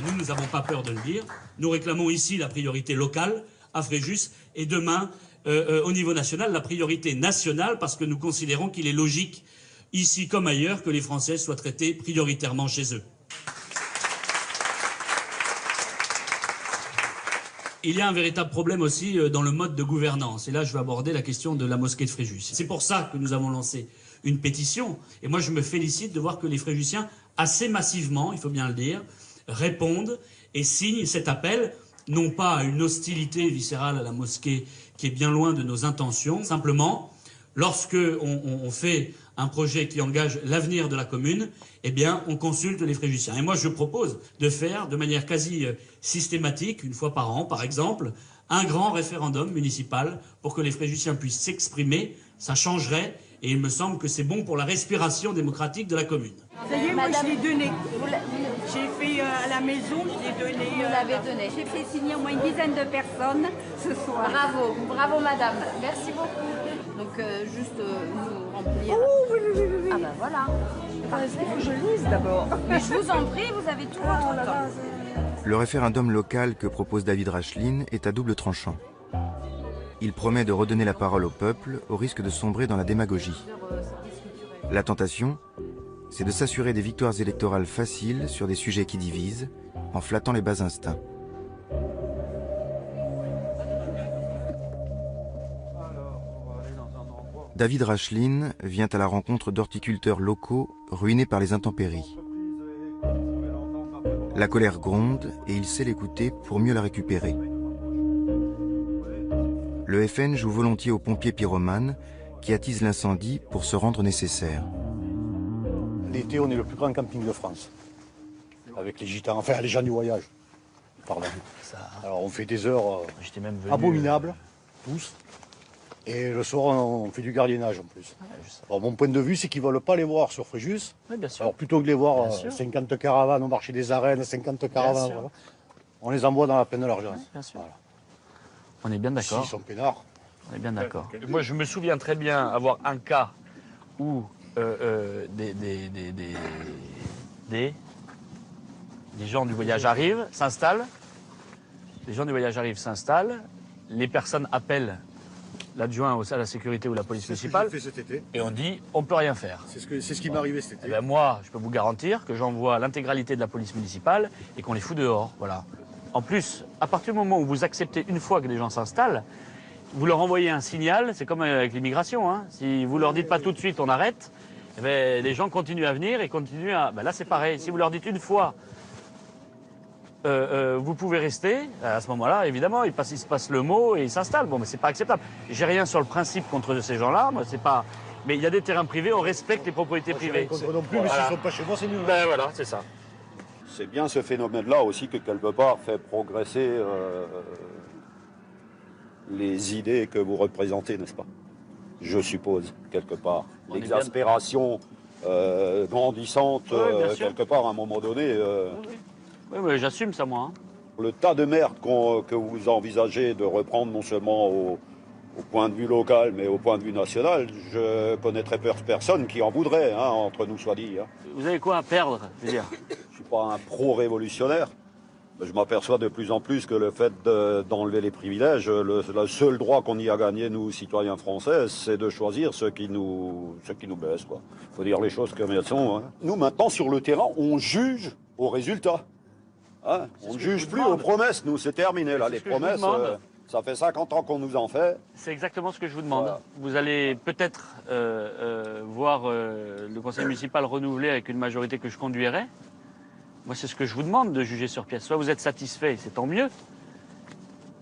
Nous n'avons pas peur de le dire. Nous réclamons ici la priorité locale à Fréjus et demain, au niveau national, la priorité nationale parce que nous considérons qu'il est logique, ici comme ailleurs, que les Français soient traités prioritairement chez eux. Il y a un véritable problème aussi dans le mode de gouvernance. Et là, je vais aborder la question de la mosquée de Fréjus. C'est pour ça que nous avons lancé une pétition. Et moi, je me félicite de voir que les Fréjussiens, assez massivement, il faut bien le dire, répondent et signent cet appel, non pas à une hostilité viscérale à la mosquée qui est bien loin de nos intentions, simplement, lorsque on fait un projet qui engage l'avenir de la commune, eh bien, on consulte les Fréjussiens. Et moi, je propose de faire de manière quasi systématique, une fois par an, par exemple, un grand référendum municipal pour que les Fréjussiens puissent s'exprimer. Ça changerait, et il me semble que c'est bon pour la respiration démocratique de la commune. Ça y est, moi, je l'ai donné. J'ai fait à la maison, je l'ai donné. Vous l'avez donné. J'ai fait signer au moins une dizaine de personnes ce soir. Bravo, bravo madame. Merci beaucoup. Donc juste nous remplir. Oh, oui. Ah ben voilà. Il faut que je lise d'abord. Mais je vous en prie, vous avez tout votre temps. Le référendum local que propose David Racheline est à double tranchant. Il promet de redonner la parole au peuple au risque de sombrer dans la démagogie. La tentation, c'est de s'assurer des victoires électorales faciles sur des sujets qui divisent, en flattant les bas instincts. David Racheline vient à la rencontre d'horticulteurs locaux ruinés par les intempéries. La colère gronde et il sait l'écouter pour mieux la récupérer. Le FN joue volontiers aux pompiers pyromanes qui attisent l'incendie pour se rendre nécessaire. L'été, on est le plus grand camping de France. Avec les gitans, enfin les gens du voyage. Pardon. Alors on fait des heures abominables, tous. Et le soir, on fait du gardiennage en plus. Alors, mon point de vue, c'est qu'ils ne veulent pas les voir sur Fréjus. Oui, bien sûr. Alors plutôt que de les voir 50 caravanes au marché des arènes, 50 caravanes, voilà, on les envoie dans la plaine de l'Argence. Oui, bien sûr. Voilà. On est bien d'accord. S'ils sont peinards. On est bien d'accord. Moi, je me souviens très bien avoir un cas où des gens du voyage arrivent, s'installent. Les gens du voyage arrivent, s'installent. Les personnes appellent l'adjoint à la sécurité ou la police municipale. C'est ce que j'ai fait cet été. Et on dit, on peut rien faire. C'est ce qui m'est arrivé cet été. Eh ben moi, je peux vous garantir que j'envoie l'intégralité de la police municipale et qu'on les fout dehors. Voilà. En plus, à partir du moment où vous acceptez une fois que des gens s'installent, vous leur envoyez un signal, c'est comme avec l'immigration. Hein. Si vous leur dites pas tout de suite, on arrête, eh ben, les gens continuent à venir et continuent à... Ben là, c'est pareil. Si vous leur dites une fois, vous pouvez rester, à ce moment-là, évidemment, il se passe le mot et ils s'installent. Bon, mais c'est pas acceptable. J'ai rien sur le principe contre ces gens-là, moi, c'est pas... Mais il y a des terrains privés, on respecte les propriétés privées. Non plus, mais s'ils sont pas chez moi, c'est mieux. Ben voilà, c'est ça. C'est bien ce phénomène-là aussi que quelque part fait progresser les idées que vous représentez, n'est-ce pas? Je suppose, quelque part. L'exaspération grandissante, quelque part, à un moment donné. Oui, mais j'assume ça, moi. Hein. Le tas de merde que vous envisagez de reprendre non seulement au point de vue local, mais au point de vue national, je connaîtrais personne qui en voudrait, hein, entre nous soit dit. Hein. Vous avez quoi à perdre, je veux dire? Je ne suis pas un pro-révolutionnaire. Je m'aperçois de plus en plus que le fait d'enlever les privilèges, le seul droit qu'on y a gagné, nous, citoyens français, c'est de choisir ce qui nous baisse. Il faut dire les choses comme elles sont. Hein. Nous, maintenant, sur le terrain, on juge aux résultats. Hein, on ne juge plus aux promesses. Nous, c'est terminé. Là, les promesses, ça fait 50 ans qu'on nous en fait. C'est exactement ce que je vous demande. Voilà. Vous allez peut-être voir le conseil municipal renouvelé avec une majorité que je conduirai. Moi, c'est ce que je vous demande de juger sur pièce. Soit vous êtes satisfait, c'est tant mieux.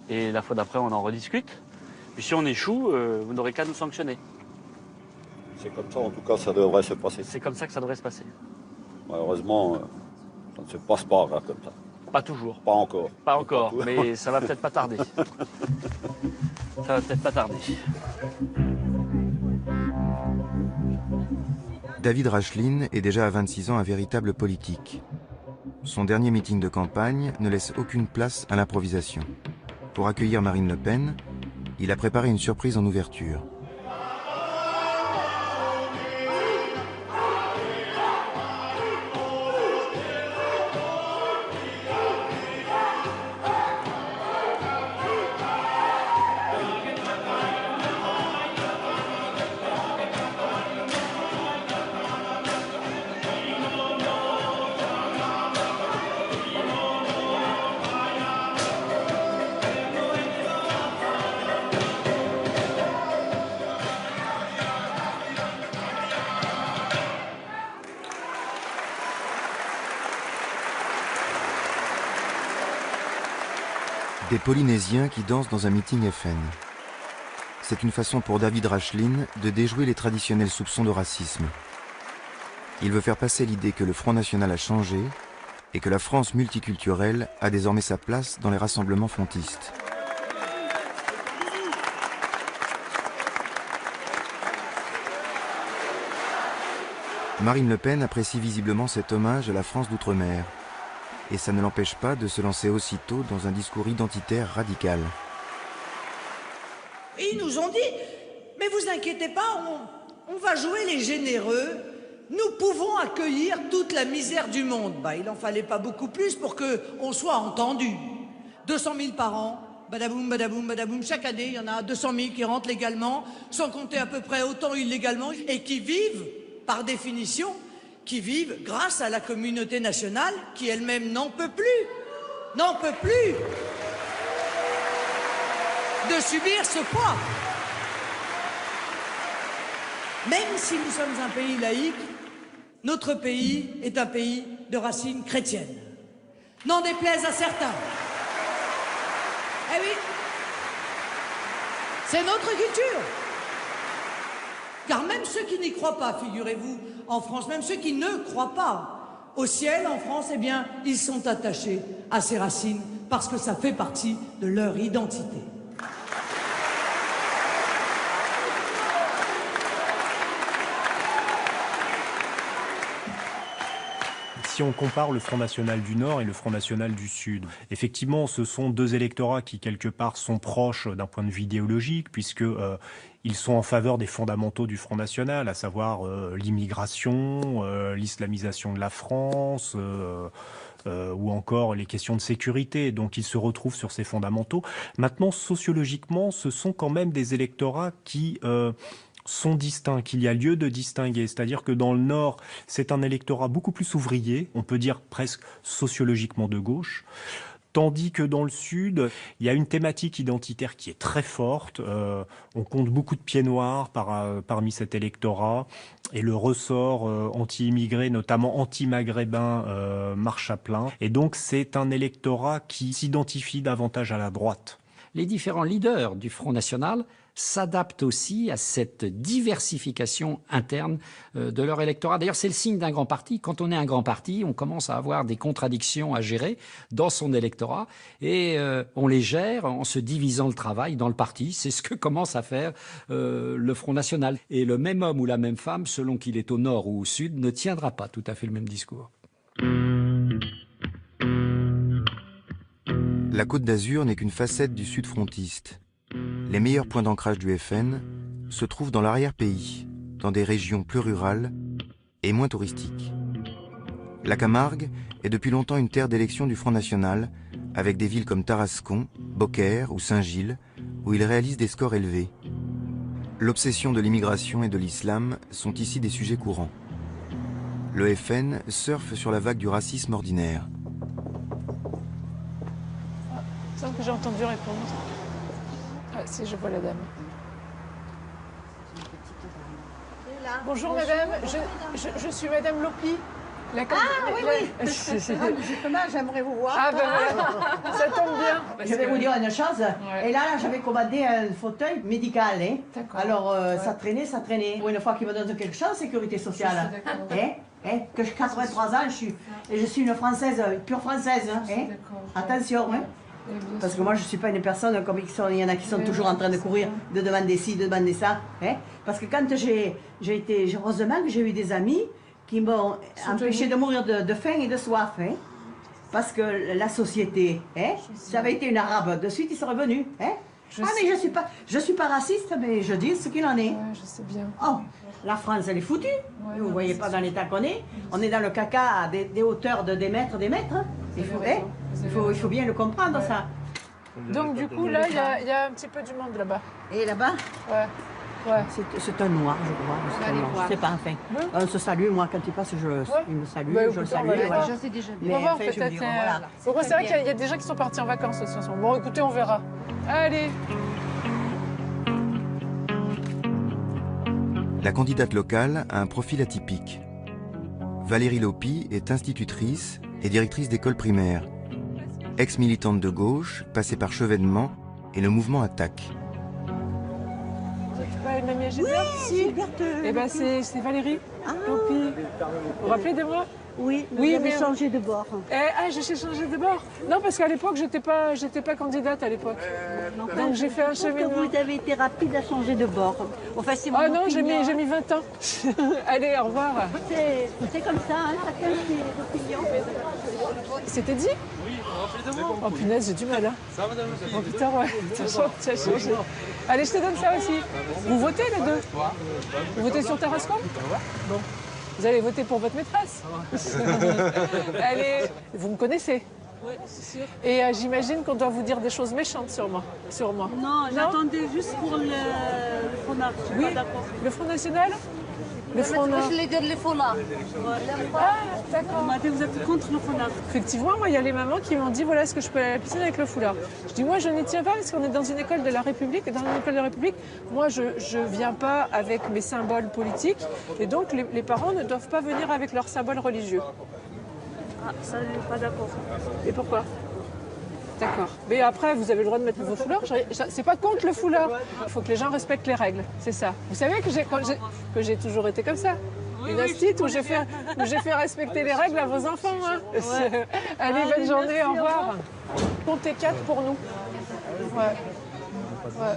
Et la fois d'après, on en rediscute. Puis si on échoue, vous n'aurez qu'à nous sanctionner. C'est comme ça, en tout cas, ça devrait se passer. C'est comme ça que ça devrait se passer. Malheureusement, ça ne se passe pas là, comme ça. Pas toujours. Pas encore. Pas encore, mais ça va peut-être pas tarder. Ça va peut-être pas tarder. David Racheline est déjà à 26 ans un véritable politique. Son dernier meeting de campagne ne laisse aucune place à l'improvisation. Pour accueillir Marine Le Pen, il a préparé une surprise en ouverture. Des Polynésiens qui dansent dans un meeting FN. C'est une façon pour David Racheline de déjouer les traditionnels soupçons de racisme. Il veut faire passer l'idée que le Front National a changé et que la France multiculturelle a désormais sa place dans les rassemblements frontistes. Marine Le Pen apprécie visiblement cet hommage à la France d'outre-mer. Et ça ne l'empêche pas de se lancer aussitôt dans un discours identitaire radical. Et ils nous ont dit, mais vous inquiétez pas, on va jouer les généreux, nous pouvons accueillir toute la misère du monde. Bah, il n'en fallait pas beaucoup plus pour qu'on soit entendu. 200 000 par an, badaboum, badaboum, badaboum, chaque année, il y en a 200 000 qui rentrent légalement, sans compter à peu près autant illégalement, et qui vivent, par définition, qui vivent grâce à la communauté nationale qui elle-même n'en peut plus de subir ce poids. Même si nous sommes un pays laïque, notre pays est un pays de racines chrétiennes. N'en déplaise à certains. Eh oui, c'est notre culture. Car même ceux qui n'y croient pas, figurez-vous, en France, même ceux qui ne croient pas au ciel en France, eh bien, ils sont attachés à ces racines parce que ça fait partie de leur identité. Si on compare le Front National du Nord et le Front National du Sud, effectivement, ce sont deux électorats qui, quelque part, sont proches d'un point de vue idéologique, puisque ils sont en faveur des fondamentaux du Front National, à savoir l'immigration, l'islamisation de la France, ou encore les questions de sécurité. Donc ils se retrouvent sur ces fondamentaux. Maintenant, sociologiquement, ce sont quand même des électorats qui sont distincts, qu'il y a lieu de distinguer. C'est-à-dire que dans le Nord, c'est un électorat beaucoup plus ouvrier, on peut dire presque sociologiquement de gauche. Tandis que dans le Sud, il y a une thématique identitaire qui est très forte. On compte beaucoup de pieds noirs parmi cet électorat. Et le ressort anti-immigré, notamment anti-maghrébin, marche à plein. Et donc c'est un électorat qui s'identifie davantage à la droite. Les différents leaders du Front National s'adaptent aussi à cette diversification interne de leur électorat. D'ailleurs, c'est le signe d'un grand parti. Quand on est un grand parti, on commence à avoir des contradictions à gérer dans son électorat et on les gère en se divisant le travail dans le parti. C'est ce que commence à faire le Front National. Et le même homme ou la même femme, selon qu'il est au nord ou au sud, ne tiendra pas tout à fait le même discours. La Côte d'Azur n'est qu'une facette du sud frontiste. Les meilleurs points d'ancrage du FN se trouvent dans l'arrière-pays, dans des régions plus rurales et moins touristiques. La Camargue est depuis longtemps une terre d'élection du Front National, avec des villes comme Tarascon, Beaucaire ou Saint-Gilles, où il réalise des scores élevés. L'obsession de l'immigration et de l'islam sont ici des sujets courants. Le FN surfe sur la vague du racisme ordinaire. Il semble que j'ai entendu répondre. Ah, si, je vois la dame. Bonjour madame, je suis madame Lopi. Oui. Justement, j'aimerais vous voir. Ah ben ça tombe bien. Je vais vous dire une chose. Ouais. Et là, j'avais commandé un fauteuil médical. Hein. Alors, ça traînait. Pour une fois qu'ils me donnent quelque chose, sécurité sociale. Que j'ai 83 ans, je suis une Française, pure Française. Attention. Parce que moi, je ne suis pas une personne comme il y en a qui sont toujours en train de courir, de demander ci, de demander ça. Parce que quand heureusement que j'ai eu des amis qui m'ont empêché de mourir de faim et de soif. Parce que la société, ça avait été une arabe, de suite ils sont revenus. Mais je suis pas raciste, mais je dis ce qu'il en est. Ouais, je sais bien. Oh, la France, elle est foutue. Vous ne voyez pas dans l'état qu'on est. On est dans le caca à des hauteurs de des mètres. Il faut bien le comprendre, ça. Donc du coup, là, il y a un petit peu du monde là-bas. Et là-bas? Ouais. C'est un noir, je crois. Je ne sais pas, enfin. On se salue, moi, quand il passe, il me salue, je le salue. Déjà, c'est déjà bien. On va voir, peut-être. C'est vrai qu'il y a des gens qui sont partis en vacances aussi. Bon, écoutez, on verra. Allez. La candidate locale a un profil atypique. Valérie Lopi est institutrice et directrice d'école primaire. Ex-militante de gauche, passée par Chevènement et le mouvement Attaque. Une amie à Gilberte? Oui, Gilberte. Eh ben c'est Valérie Lopi. Vous vous rappelez de moi? Oui, vous avez changé de bord. J'ai changé de bord? Non, parce qu'à l'époque, j'étais pas candidate à l'époque. Donc j'ai fait un cheminement. Vous avez été rapide à changer de bord. Enfin, c'est mon non, j'ai mis 20 ans. Allez, au revoir. C'est comme ça, chacun ses opinions. C'était dit? Oui, oh punaise, j'ai du mal. Ça va, madame? Oh putain, ouais, ça a changé. Allez, je te donne ça aussi. Vous votez les deux? Vous votez sur Tarascon? Bon. Vous allez voter pour votre maîtresse? Allez, vous me connaissez? Oui, c'est sûr. Et j'imagine qu'on doit vous dire des choses méchantes sur moi. Non, j'attendais juste pour le Front National. Oui, le Front National? Le Front National. Je l'ai dit le Front National. Ah, d'accord. Vous êtes contre le Front National. Effectivement, moi, il y a les mamans qui m'ont dit, voilà, est-ce que je peux aller à la piscine avec le foulard? Je dis, moi, je n'y tiens pas parce qu'on est dans une école de la République. Et dans une école de la République, moi, je ne viens pas avec mes symboles politiques. Et donc, les parents ne doivent pas venir avec leurs symboles religieux. Ah, ça, je ne suis pas d'accord. Et pourquoi? D'accord. Mais après, vous avez le droit de mettre vos foulards. C'est pas contre le foulard. Il faut que les gens respectent les règles. C'est ça. Vous savez que j'ai toujours été comme ça. Une astite où j'ai fait respecter les règles à vos enfants. Hein. Ouais. Allez, bonne journée, au revoir. Comptez 4 pour nous. Ouais.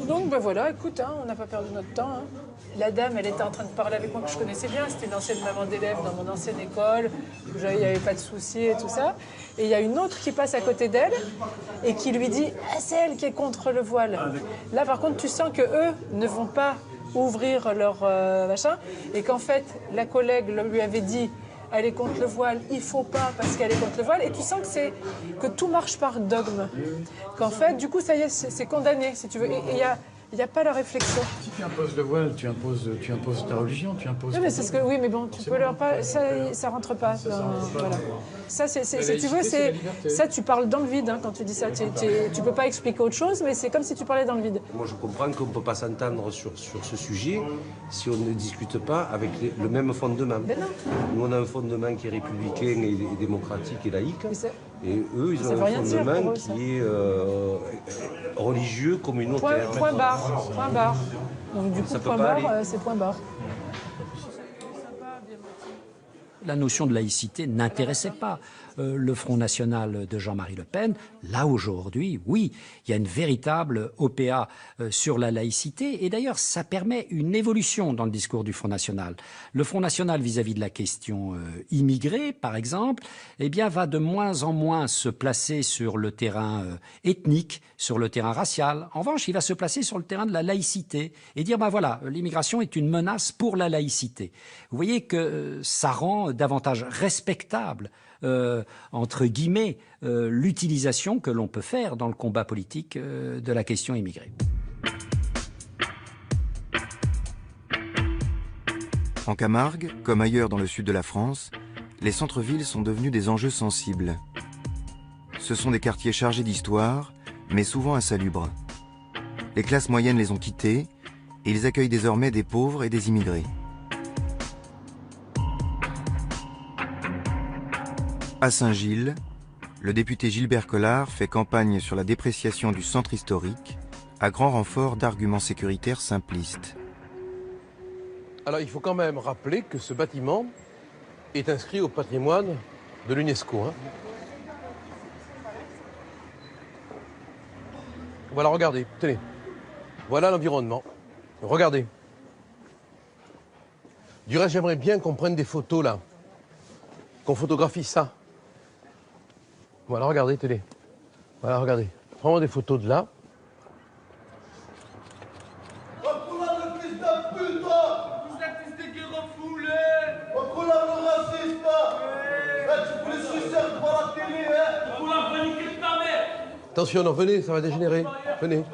Donc, ben voilà, écoute, on n'a pas perdu notre temps. La dame, elle était en train de parler avec moi que je connaissais bien. C'était une ancienne maman d'élève dans mon ancienne école. Il n'y avait pas de soucis et tout ça. Et il y a une autre qui passe à côté d'elle et qui lui dit « c'est elle qui est contre le voile ». Là, par contre, tu sens qu'eux ne vont pas ouvrir leur machin et qu'en fait, la collègue lui avait dit elle est contre le voile, il faut pas parce qu'elle est contre le voile, et tu sens que tout marche par dogme. Qu'en fait, du coup, ça y est, c'est condamné, si tu veux. Et il n'y a pas la réflexion. Si tu imposes le voile, tu imposes ta religion, tu imposes... Oui, mais c'est ce que, oui, mais bon, tu peux leur pas... Ça rentre pas. Voilà. Ça, si tu veux, ça, tu parles dans le vide hein, quand tu dis ça. Tu peux pas expliquer autre chose, mais c'est comme si tu parlais dans le vide. Moi, je comprends qu'on ne peut pas s'entendre sur ce sujet si on ne discute pas avec le même fondement. Ben non. Nous, on a un fondement qui est républicain et démocratique et laïque. Et eux, ils ont un fondement qui est religieux, communautaire. Point barre. Donc du coup, point barre, c'est point barre. La notion de laïcité n'intéressait pas le Front National de Jean-Marie Le Pen. Là, aujourd'hui, oui, il y a une véritable OPA sur la laïcité. Et d'ailleurs, ça permet une évolution dans le discours du Front National. Le Front National, vis-à-vis de la question immigrée, par exemple, eh bien, va de moins en moins se placer sur le terrain ethnique, sur le terrain racial. En revanche, il va se placer sur le terrain de la laïcité et dire, ben voilà, l'immigration est une menace pour la laïcité. Vous voyez que ça rend davantage respectable entre guillemets, l'utilisation que l'on peut faire dans le combat politique de la question immigrée. En Camargue, comme ailleurs dans le sud de la France, les centres-villes sont devenus des enjeux sensibles. Ce sont des quartiers chargés d'histoire, mais souvent insalubres. Les classes moyennes les ont quittés et ils accueillent désormais des pauvres et des immigrés. À Saint-Gilles, le député Gilbert Collard fait campagne sur la dépréciation du centre historique, à grand renfort d'arguments sécuritaires simplistes. Alors il faut quand même rappeler que ce bâtiment est inscrit au patrimoine de l'UNESCO. Hein. Voilà, regardez, tenez. Voilà l'environnement. Regardez. Du reste, j'aimerais bien qu'on prenne des photos là. Qu'on photographie ça. Voilà, regardez, tenez. Voilà, regardez. Prends des photos de là. Attention, non, venez, ça va dégénérer. Venez.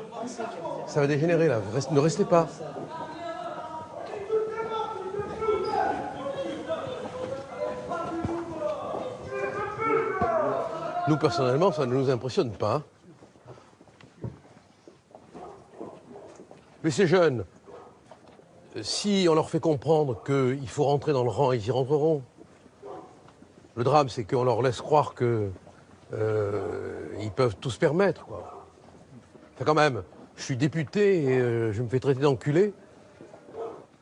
Ça va dégénérer là. Ne restez pas. Nous, personnellement, ça ne nous impressionne pas. Hein. Mais ces jeunes, si on leur fait comprendre qu'il faut rentrer dans le rang, ils y rentreront. Le drame, c'est qu'on leur laisse croire qu'ils peuvent tout se permettre, quoi. Enfin, quand même, je suis député et je me fais traiter d'enculé.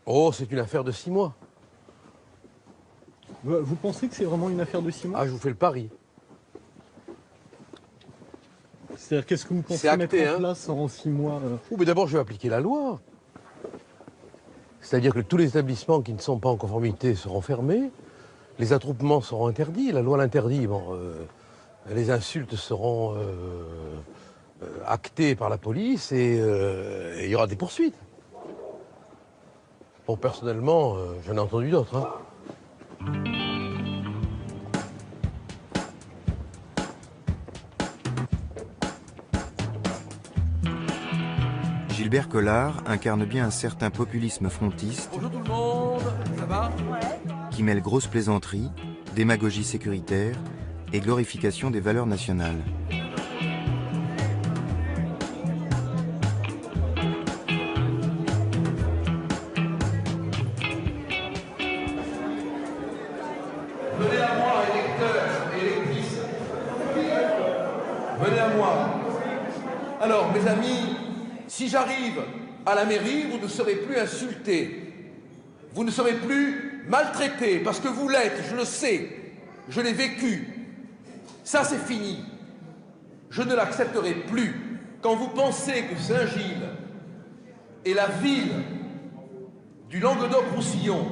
Oh, c'est une affaire de 6 mois. Vous pensez que c'est vraiment une affaire de 6 mois? Ah, je vous fais le pari. C'est-à-dire, qu'est-ce que vous pensez mettre en place en 6 mois Oh, mais d'abord, je vais appliquer la loi. C'est-à-dire que tous les établissements qui ne sont pas en conformité seront fermés, les attroupements seront interdits, la loi l'interdit. Bon, les insultes seront actées par la police et il y aura des poursuites. Bon, personnellement, j'en ai entendu d'autres. Hein. Gilbert Collard incarne bien un certain populisme frontiste. Bonjour tout le monde, ça va? Qui mêle grosse plaisanterie, démagogie sécuritaire et glorification des valeurs nationales. Venez à moi, électeurs et électrices. Venez à moi. Alors, mes amis, si j'arrive à la mairie, vous ne serez plus insultés. Vous ne serez plus maltraités, parce que vous l'êtes, je le sais. Je l'ai vécu. Ça, c'est fini. Je ne l'accepterai plus. Quand vous pensez que Saint-Gilles est la ville du Languedoc-Roussillon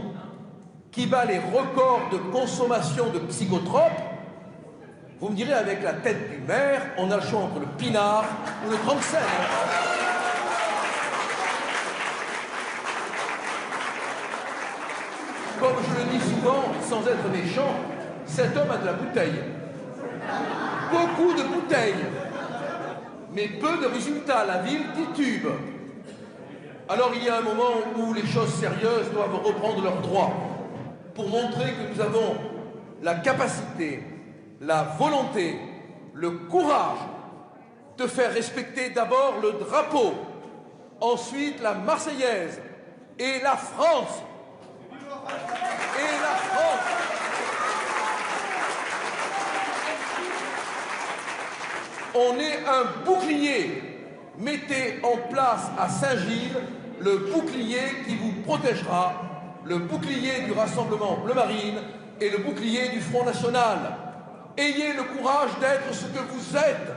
qui bat les records de consommation de psychotropes, vous me direz avec la tête du maire, on a le choix entre le pinard ou le Tranxène. comme je le dis souvent, sans être méchant, cet homme a de la bouteille. Beaucoup de bouteilles, mais peu de résultats. La ville titube. Alors il y a un moment où les choses sérieuses doivent reprendre leurs droits pour montrer que nous avons la capacité, la volonté, le courage de faire respecter d'abord le drapeau, ensuite la Marseillaise et la France. Et la France. On est un bouclier. Mettez en place à Saint-Gilles le bouclier qui vous protégera, le bouclier du Rassemblement Bleu Marine et le bouclier du Front National. Ayez le courage d'être ce que vous êtes.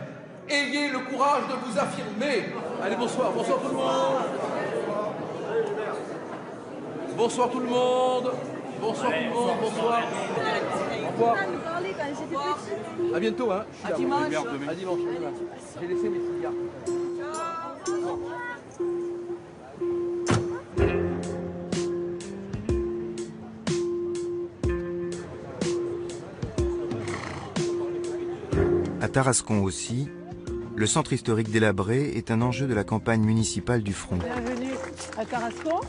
Ayez le courage de vous affirmer. Allez, bonsoir. Bonsoir tout le monde. Bonsoir tout le monde. Bonsoir tout le monde. Bonsoir. Au revoir. À bientôt, hein. À dimanche. À dimanche. J'ai laissé mes cigares. À Tarascon aussi, le centre historique délabré est un enjeu de la campagne municipale du Front. Bienvenue à Tarascon,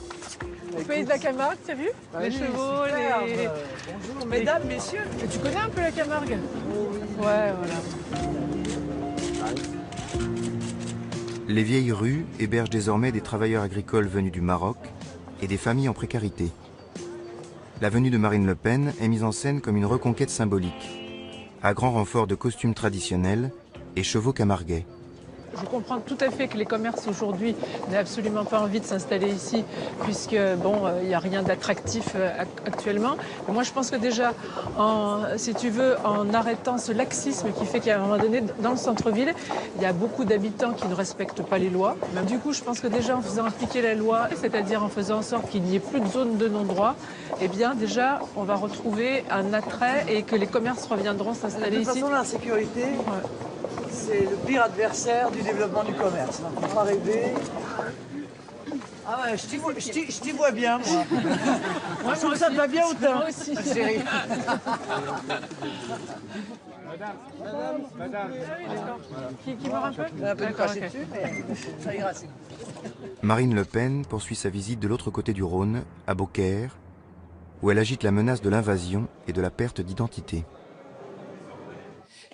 au pays de la Camargue, tu as vu? Les chevaux, les... Bonjour, mesdames, messieurs. Et tu connais un peu la Camargue? Oui. Ouais, voilà. Les vieilles rues hébergent désormais des travailleurs agricoles venus du Maroc et des familles en précarité. La venue de Marine Le Pen est mise en scène comme une reconquête symbolique, à grand renfort de costumes traditionnels et chevaux camarguais. Je comprends tout à fait que les commerces aujourd'hui n'aient absolument pas envie de s'installer ici, puisque bon, il n'y a rien d'attractif actuellement. Mais moi, je pense que déjà, si tu veux, en arrêtant ce laxisme qui fait qu'à un moment donné, dans le centre-ville, il y a beaucoup d'habitants qui ne respectent pas les lois. Même du coup, je pense que déjà en faisant appliquer la loi, c'est-à-dire en faisant en sorte qu'il n'y ait plus de zone de non-droit, eh bien déjà, on va retrouver un attrait et que les commerces reviendront s'installer ici. De toute façon, l'insécurité, c'est le pire adversaire du développement du commerce. Il ne faut pas rêver. Ah ouais, je t'y vois bien, moi. Moi, je trouve que ça te va bien autant. Moi aussi. Chérie. Madame. Qui meurt un peu? Un peu de cracher dessus, mais ça ira. Marine Le Pen poursuit sa visite de l'autre côté du Rhône, à Beaucaire, où elle agite la menace de l'invasion et de la perte d'identité.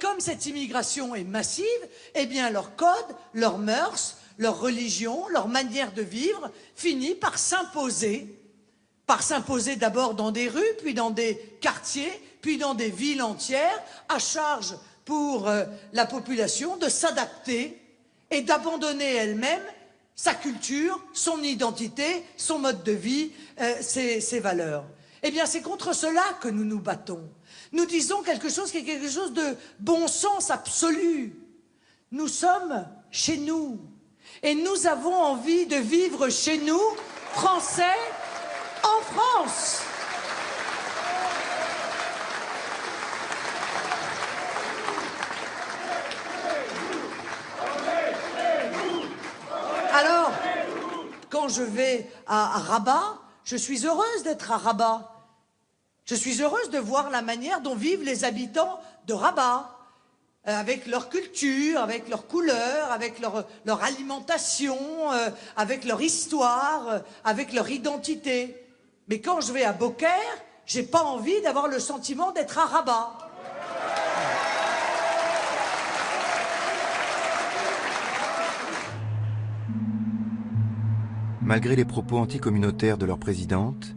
Comme cette immigration est massive, eh bien leur code, leurs mœurs, leur religion, leur manière de vivre finit par s'imposer d'abord dans des rues, puis dans des quartiers, puis dans des villes entières, à charge pour la population de s'adapter et d'abandonner elle-même sa culture, son identité, son mode de vie, ses valeurs. Eh bien c'est contre cela que nous nous battons. Nous disons quelque chose qui est quelque chose de bon sens absolu. Nous sommes chez nous. Et nous avons envie de vivre chez nous, Français, en France. Alors, quand je vais à Rabat, je suis heureuse d'être à Rabat. Je suis heureuse de voir la manière dont vivent les habitants de Rabat, avec leur culture, avec leurs couleurs, avec leur alimentation, avec leur histoire, avec leur identité. Mais quand je vais à Beaucaire, j'ai pas envie d'avoir le sentiment d'être à Rabat. Malgré les propos anticommunautaires de leur présidente,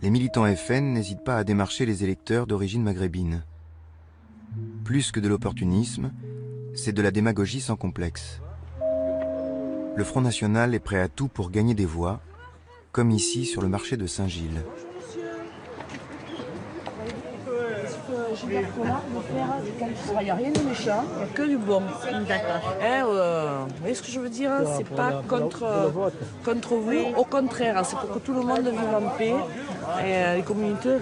les militants FN n'hésitent pas à démarcher les électeurs d'origine maghrébine. Plus que de l'opportunisme, c'est de la démagogie sans complexe. Le Front National est prêt à tout pour gagner des voix, comme ici sur le marché de Saint-Gilles. Il n'y a rien de méchant, il n'y a que du bon. D'accord. Vous voyez ce que je veux dire? C'est pas contre vous, au contraire, c'est pour que tout le monde vive en paix. Et les communautés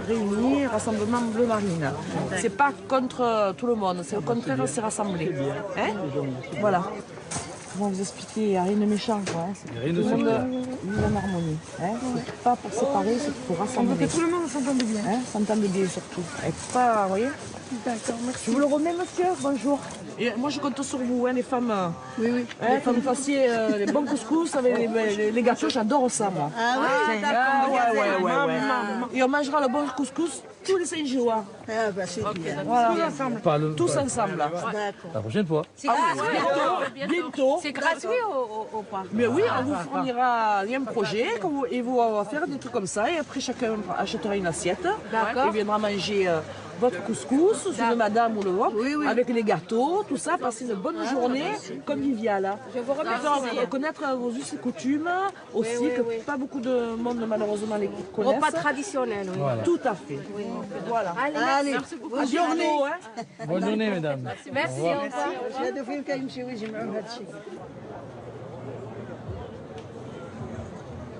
réunies, Rassemblement Bleu Marine. C'est pas contre tout le monde, c'est au contraire, c'est rassemblé. Hein? Voilà. comment vous expliquer, il n'y a rien de méchant, quoi. Hein. Il y a rien de tout le super. monde vit en harmonie. Hein. C'est pas pour séparer, c'est pour rassembler. On veut que tout le monde s'entende bien. Hein, s'entende bien surtout. Et pas, vous voyez. D'accord, merci. Je vous le remets, monsieur, bonjour. Et moi, je compte sur vous, hein, les femmes. Oui, oui. Hein, que vous fassiez les bons couscous avec les gâteaux, j'adore ça, moi. Ah oui, d'accord. Ouais. Et on mangera le bon couscous tous les 5 jours. Ah bah c'est bien. Voilà. Tous ensemble. Tous ensemble. Là. La prochaine fois. C'est bientôt. C'est gratuit ou pas? Mais oui, on vous fournira, il y a un projet et vous va faire des trucs comme ça. Et après, chacun achètera une assiette. D'accord. Et viendra manger votre couscous, celui de madame ou le vôtre, avec les gâteaux, tout ça. Passer une bonne journée conviviale. Je vous remercie. Connaître vos us et coutumes aussi, que pas beaucoup de monde malheureusement les connaissent. Repas traditionnel, oui. Voilà. Tout à fait. Oui. Voilà. Allez, merci beaucoup. Bonne journée. Hein. Bonne journée, mesdames. Merci. Au revoir.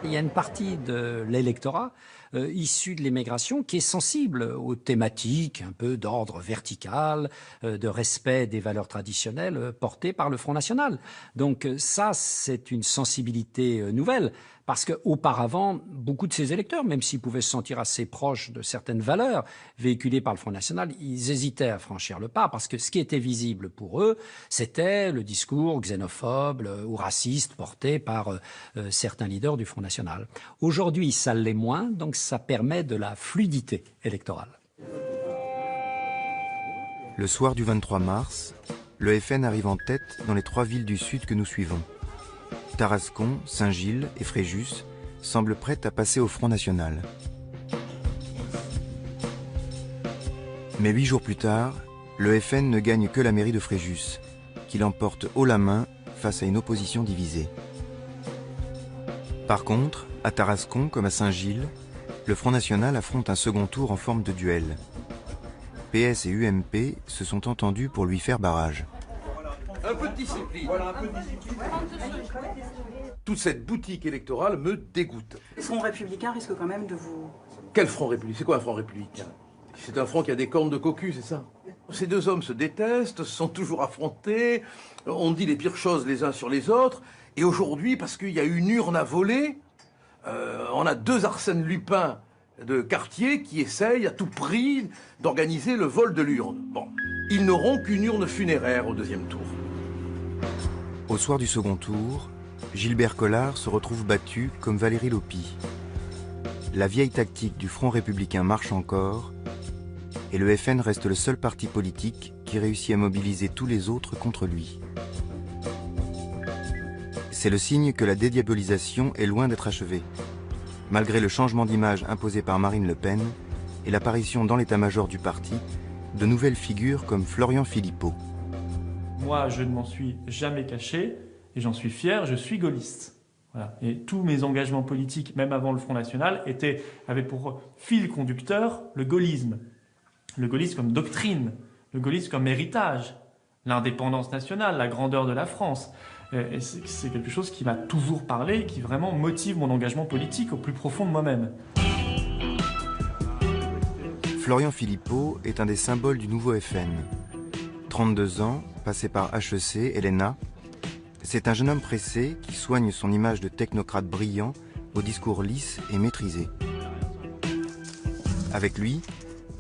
Il y a une partie de l'électorat issu de l'immigration qui est sensible aux thématiques un peu d'ordre vertical, de respect des valeurs traditionnelles portées par le Front National. Donc ça, c'est une sensibilité nouvelle. Parce qu'auparavant, beaucoup de ces électeurs, même s'ils pouvaient se sentir assez proches de certaines valeurs véhiculées par le Front National, ils hésitaient à franchir le pas parce que ce qui était visible pour eux, c'était le discours xénophobe ou raciste porté par certains leaders du Front National. Aujourd'hui, ça l'est moins, donc ça permet de la fluidité électorale. Le soir du 23 mars, le FN arrive en tête dans les 3 villes du Sud que nous suivons. Tarascon, Saint-Gilles et Fréjus semblent prêtes à passer au Front National. Mais 8 jours plus tard, le FN ne gagne que la mairie de Fréjus, qui l'emporte haut la main face à une opposition divisée. Par contre, à Tarascon comme à Saint-Gilles, le Front National affronte un second tour en forme de duel. PS et UMP se sont entendus pour lui faire barrage. Un peu de discipline. Voilà, un peu de discipline. Toute cette boutique électorale me dégoûte. Le Front républicain risque quand même de vous... Quel front républicain? C'est quoi un front républicain? C'est un front qui a des cornes de cocu, c'est ça? Ces deux hommes se détestent, se sont toujours affrontés, on dit les pires choses les uns sur les autres, et aujourd'hui, parce qu'il y a une urne à voler, on a 2 Arsène Lupin de quartier qui essayent à tout prix d'organiser le vol de l'urne. Bon, ils n'auront qu'une urne funéraire au 2e tour. Au soir du second tour, Gilbert Collard se retrouve battu comme Valérie Lopi. La vieille tactique du Front républicain marche encore, et le FN reste le seul parti politique qui réussit à mobiliser tous les autres contre lui. C'est le signe que la dédiabolisation est loin d'être achevée, malgré le changement d'image imposé par Marine Le Pen et l'apparition dans l'état-major du parti de nouvelles figures comme Florian Philippot. Moi, je ne m'en suis jamais caché, et j'en suis fier, je suis gaulliste. Voilà. Et tous mes engagements politiques, même avant le Front National, avaient pour fil conducteur le gaullisme. Le gaullisme comme doctrine, le gaullisme comme héritage, l'indépendance nationale, la grandeur de la France. Et c'est quelque chose qui m'a toujours parlé, qui vraiment motive mon engagement politique au plus profond de moi-même. Florian Philippot est un des symboles du nouveau FN. 32 ans, passé par HEC et l'ENA, c'est un jeune homme pressé qui soigne son image de technocrate brillant au discours lisse et maîtrisé. Avec lui,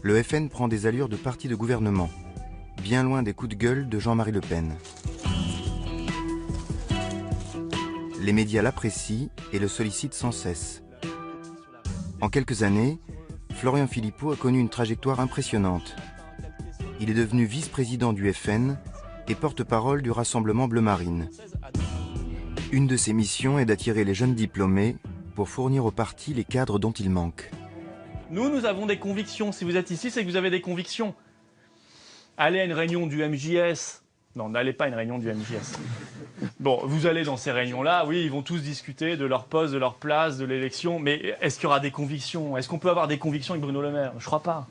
le FN prend des allures de parti de gouvernement, bien loin des coups de gueule de Jean-Marie Le Pen. Les médias l'apprécient et le sollicitent sans cesse. En quelques années, Florian Philippot a connu une trajectoire impressionnante. Il est devenu vice-président du FN et porte-parole du Rassemblement Bleu Marine. Une de ses missions est d'attirer les jeunes diplômés pour fournir au parti les cadres dont il manque. Nous avons des convictions. Si vous êtes ici, c'est que vous avez des convictions. Allez à une réunion du MJS. Non, n'allez pas à une réunion du MJS. Bon, vous allez dans ces réunions-là, oui, ils vont tous discuter de leur poste, de leur place, de l'élection, mais est-ce qu'il y aura des convictions? Est-ce qu'on peut avoir des convictions avec Bruno Le Maire? Je crois pas.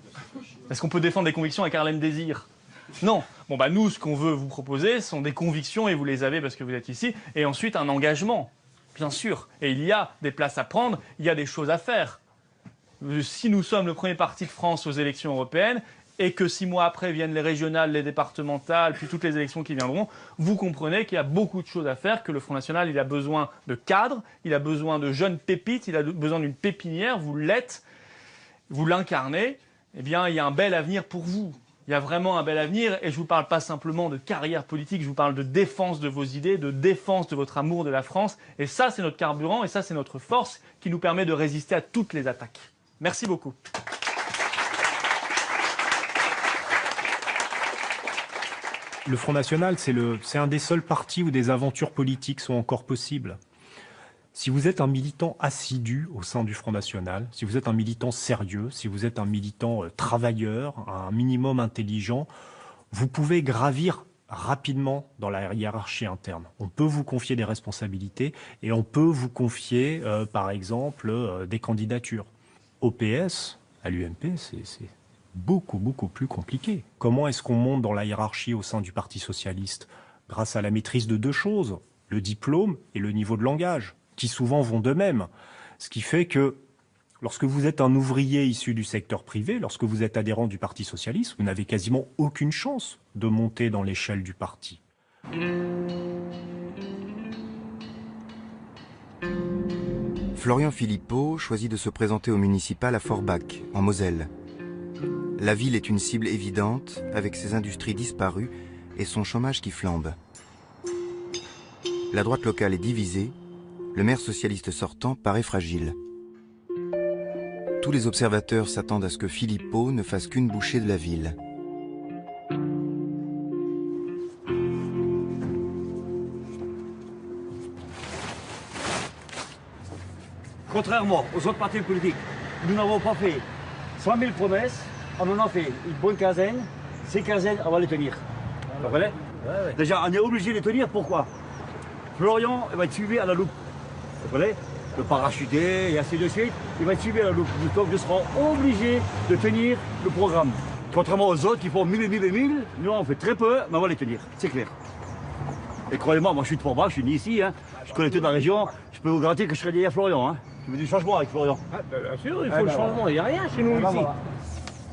Est-ce qu'on peut défendre des convictions avec Harlem Désir? Non. Bon, bah nous, ce qu'on veut vous proposer, ce sont des convictions, et vous les avez parce que vous êtes ici, et ensuite un engagement, bien sûr. Et il y a des places à prendre, il y a des choses à faire. Si nous sommes le premier parti de France aux élections européennes, et que 6 mois après viennent les régionales, les départementales, puis toutes les élections qui viendront, vous comprenez qu'il y a beaucoup de choses à faire, que le Front National, il a besoin de cadres, il a besoin de jeunes pépites, il a besoin d'une pépinière, vous l'êtes, vous l'incarnez, eh bien, il y a un bel avenir pour vous. Il y a vraiment un bel avenir, et je ne vous parle pas simplement de carrière politique, je vous parle de défense de vos idées, de défense de votre amour de la France, et ça, c'est notre carburant, et ça, c'est notre force qui nous permet de résister à toutes les attaques. Merci beaucoup. Le Front National, c'est un des seuls partis où des aventures politiques sont encore possibles. Si vous êtes un militant assidu au sein du Front National, si vous êtes un militant sérieux, si vous êtes un militant travailleur, un minimum intelligent, vous pouvez gravir rapidement dans la hiérarchie interne. On peut vous confier des responsabilités et on peut vous confier, par exemple, des candidatures. Au PS, à l'UMP, c'est beaucoup plus compliqué. Comment est-ce qu'on monte dans la hiérarchie au sein du Parti socialiste? Grâce à la maîtrise de 2 choses, le diplôme et le niveau de langage, qui souvent vont de même. Ce qui fait que lorsque vous êtes un ouvrier issu du secteur privé, lorsque vous êtes adhérent du Parti socialiste, vous n'avez quasiment aucune chance de monter dans l'échelle du parti. Florian Philippot choisit de se présenter au municipal à Forbach, en Moselle. La ville est une cible évidente, avec ses industries disparues et son chômage qui flambe. La droite locale est divisée, le maire socialiste sortant paraît fragile. Tous les observateurs s'attendent à ce que Philippot ne fasse qu'une bouchée de la ville. Contrairement aux autres partis politiques, nous n'avons pas fait 100 000 promesses, on en a fait une bonne quinzaine. Ces quinzaines, on va les tenir. Vous comprenez? Déjà, on est obligé de les tenir, pourquoi? Florian va être suivi à la loupe. Vous comprenez? Le parachuté et ainsi de suite, il va être suivi à la loupe. Donc nous serons obligés de tenir le programme. Contrairement aux autres qui font 1000 et 1000 et 1000, nous on fait très peu, mais on va les tenir, c'est clair. Et croyez-moi, moi je suis de Forbach, je suis né ici, hein. Je connais toute la région, je peux vous garantir que je serai derrière Florian. Hein. Je veux du changement avec Florian. Ah, bien sûr, il faut le changement, il n'y a rien chez nous ici. Voilà.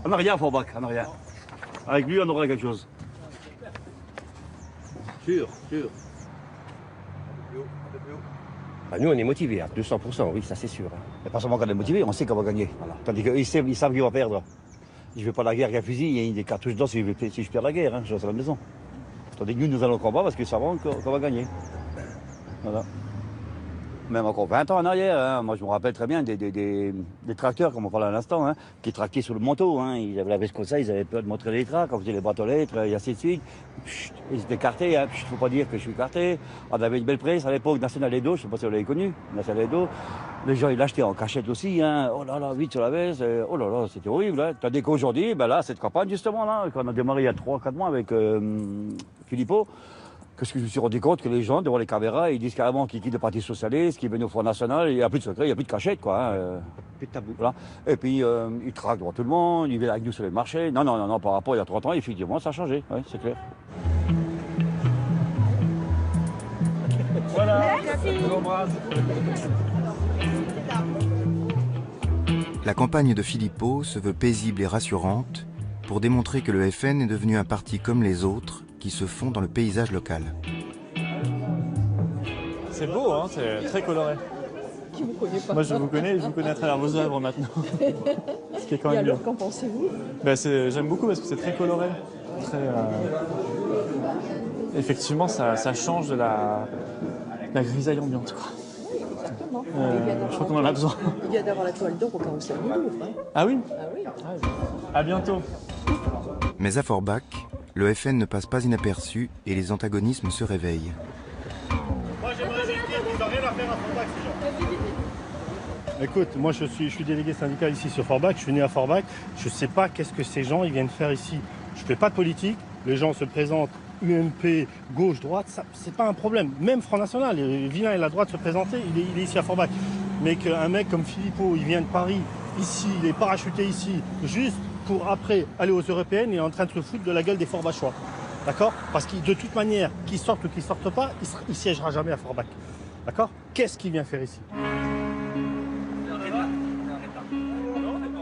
On n'a rien à Forbach, on n'a rien. Avec lui, on aura quelque chose. Sûr. Ah, nous, on est motivés à 200%, oui, ça c'est sûr. Et pas seulement qu'on est motivé, on sait qu'on va gagner. Voilà. Tandis qu'ils savent qu'ils vont perdre. Je ne vais pas la guerre avec un fusil, il y a des cartouches dedans si je perds la guerre, hein, je reste à la maison. Tandis que nous allons combattre parce qu'ils savent qu'on va gagner. Voilà. Même encore 20 ans en arrière, hein. Moi je me rappelle très bien des tracteurs, comme on parlait à l'instant, hein, qui tractaient sur le manteau. Hein. Ils avaient la veste comme ça, ils avaient peur de montrer les tracts, on faisait les boîtes aux lettres, et ainsi de suite. Chut, ils étaient cartés, il ne faut pas dire que je suis carté. On avait une belle presse à l'époque, National Edo, je ne sais pas si vous l'avez connu, National Edo. Les gens ils l'achetaient en cachette aussi, hein. Oh là là, vite sur la veste, oh là là, c'était horrible. Hein. Tandis qu'aujourd'hui, ben là, cette campagne justement, là, quand on a démarré il y a 3-4 mois avec Philippot, qu'est-ce que je me suis rendu compte que les gens, devant les caméras, ils disent carrément qu'ils quittent le Parti Socialiste, qu'ils viennent au Front National, il n'y a plus de secret, il n'y a plus de cachette, quoi. Hein, plus de tabou. Voilà. Et puis, ils traquent devant tout le monde, ils viennent avec nous sur les marchés. Non, par rapport à il y a 30 ans, effectivement, ça a changé, oui, c'est clair. Voilà. Merci. La campagne de Philippot se veut paisible et rassurante pour démontrer que le FN est devenu un parti comme les autres, qui se font dans le paysage local. C'est beau, hein, c'est très coloré. Qui vous connaît pas? Moi je vous connais à travers vos œuvres maintenant. Ce qui est quand même Et alors, bien. qu'en pensez-vous? Ben, j'aime beaucoup parce que c'est très coloré. Très, effectivement, ça change de la grisaille ambiante. Quoi. Exactement. Je crois qu'on en a besoin. Il vient d'avoir la toile d'or au carrousel du Louvre. Hein. Ah oui? Ah oui. À bientôt. Mais à Forbach, le FN ne passe pas inaperçu et les antagonismes se réveillent. Moi j'aimerais juste dire qu'ils n'ont rien à faire à Forbach, ces gens. Écoute, moi je suis délégué syndical ici sur Forbach, je suis né à Forbach, je ne sais pas qu'est-ce que ces gens ils viennent faire ici. Je ne fais pas de politique, les gens se présentent UMP, gauche, droite, c'est pas un problème. Même Front National, il vient et la droite se présenter, il est ici à Forbach. Mais qu'un mec comme Philippot, il vient de Paris, ici, il est parachuté ici, juste pour après aller aux européennes et est en train de se foutre de la gueule des Forbachois. D'accord? Parce que de toute manière, qu'ils sortent ou qu'ils sortent pas, il siégera jamais à Forbach. D'accord? Qu'est-ce qu'il vient faire ici?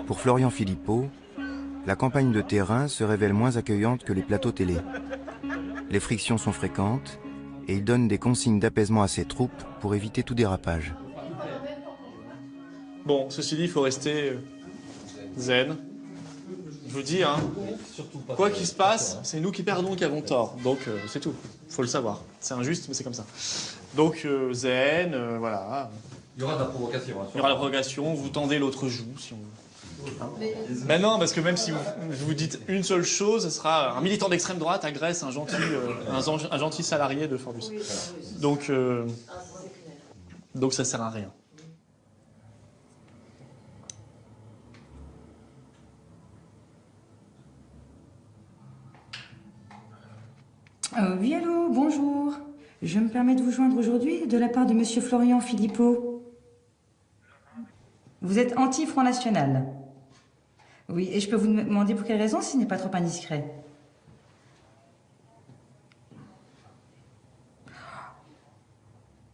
Pour Florian Philippot, la campagne de terrain se révèle moins accueillante que les plateaux télé. Les frictions sont fréquentes et il donne des consignes d'apaisement à ses troupes pour éviter tout dérapage. Bon, ceci dit, il faut rester zen. Je vous dis, hein, quoi qu'il se passe, c'est nous qui perdons qui avons tort. Donc, c'est tout. Il faut le savoir. C'est injuste, mais c'est comme ça. Donc, zen, voilà. Il y aura de la provocation. Il y aura de la provocation, vous tendez l'autre joue, si on veut. Mais non, parce que même si vous dites une seule chose, ce sera un militant d'extrême droite agresse un gentil salarié de Forbus. Donc ça sert à rien. Oui, allô, bonjour. Je me permets de vous joindre aujourd'hui de la part de Monsieur Florian Philippot. Vous êtes anti-Front National. Oui, et je peux vous demander pour quelle raison, si ce n'est pas trop indiscret.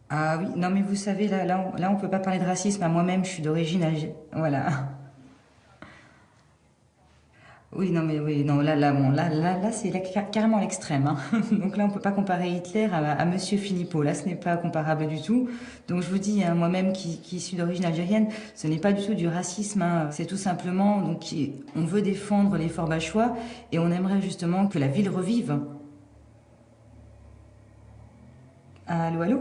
Ah oui, non mais vous savez, là on peut pas parler de racisme. Moi-même, je suis d'origine algérienne. Voilà. Oui, non mais oui, non, là c'est carrément l'extrême. Hein. Donc là, on peut pas comparer Hitler à Monsieur Philippot. Là, ce n'est pas comparable du tout. Donc je vous dis, hein, moi-même qui suis d'origine algérienne, ce n'est pas du tout du racisme. Hein. C'est tout simplement, donc, on veut défendre les Forbachois et on aimerait justement que la ville revive. Allô, allô ?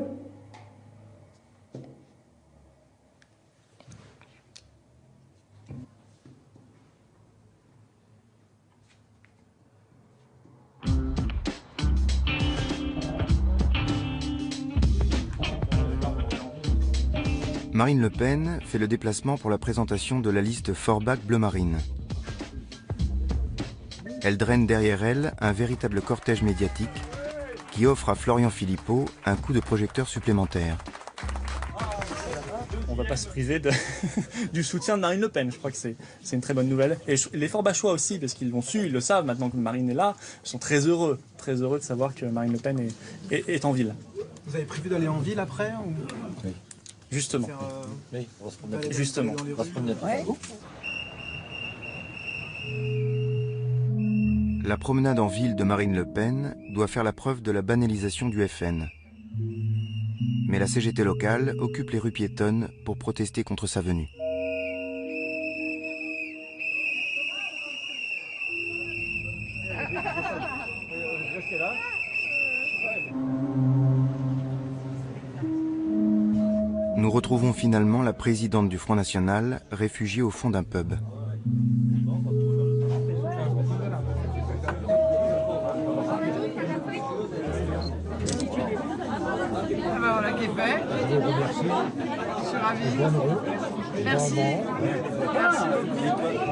Marine Le Pen fait le déplacement pour la présentation de la liste Forbach Bleu Marine. Elle draine derrière elle un véritable cortège médiatique qui offre à Florian Philippot un coup de projecteur supplémentaire. On ne va pas se priver du soutien de Marine Le Pen. Je crois que c'est une très bonne nouvelle. Et les Forbachois aussi, parce qu'ils l'ont su, ils le savent maintenant que Marine est là, sont très heureux de savoir que Marine Le Pen est en ville. Vous avez prévu d'aller en ville après ou... Oui. Justement. Oui, on va se promener. Justement. On va se promener. Ouais. La promenade en ville de Marine Le Pen doit faire la preuve de la banalisation du FN. Mais la CGT locale occupe les rues piétonnes pour protester contre sa venue. Nous retrouvons finalement la présidente du Front National, réfugiée au fond d'un pub. Voilà qui est fait. Je suis ravie. Merci. Merci beaucoup.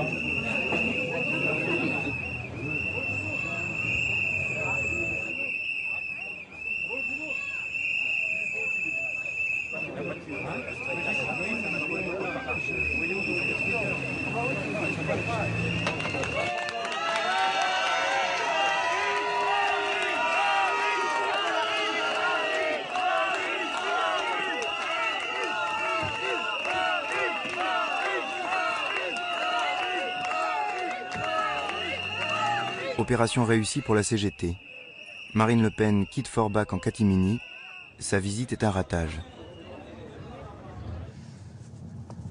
Opération réussie pour la CGT. Marine Le Pen quitte Forbach en catimini. Sa visite est un ratage.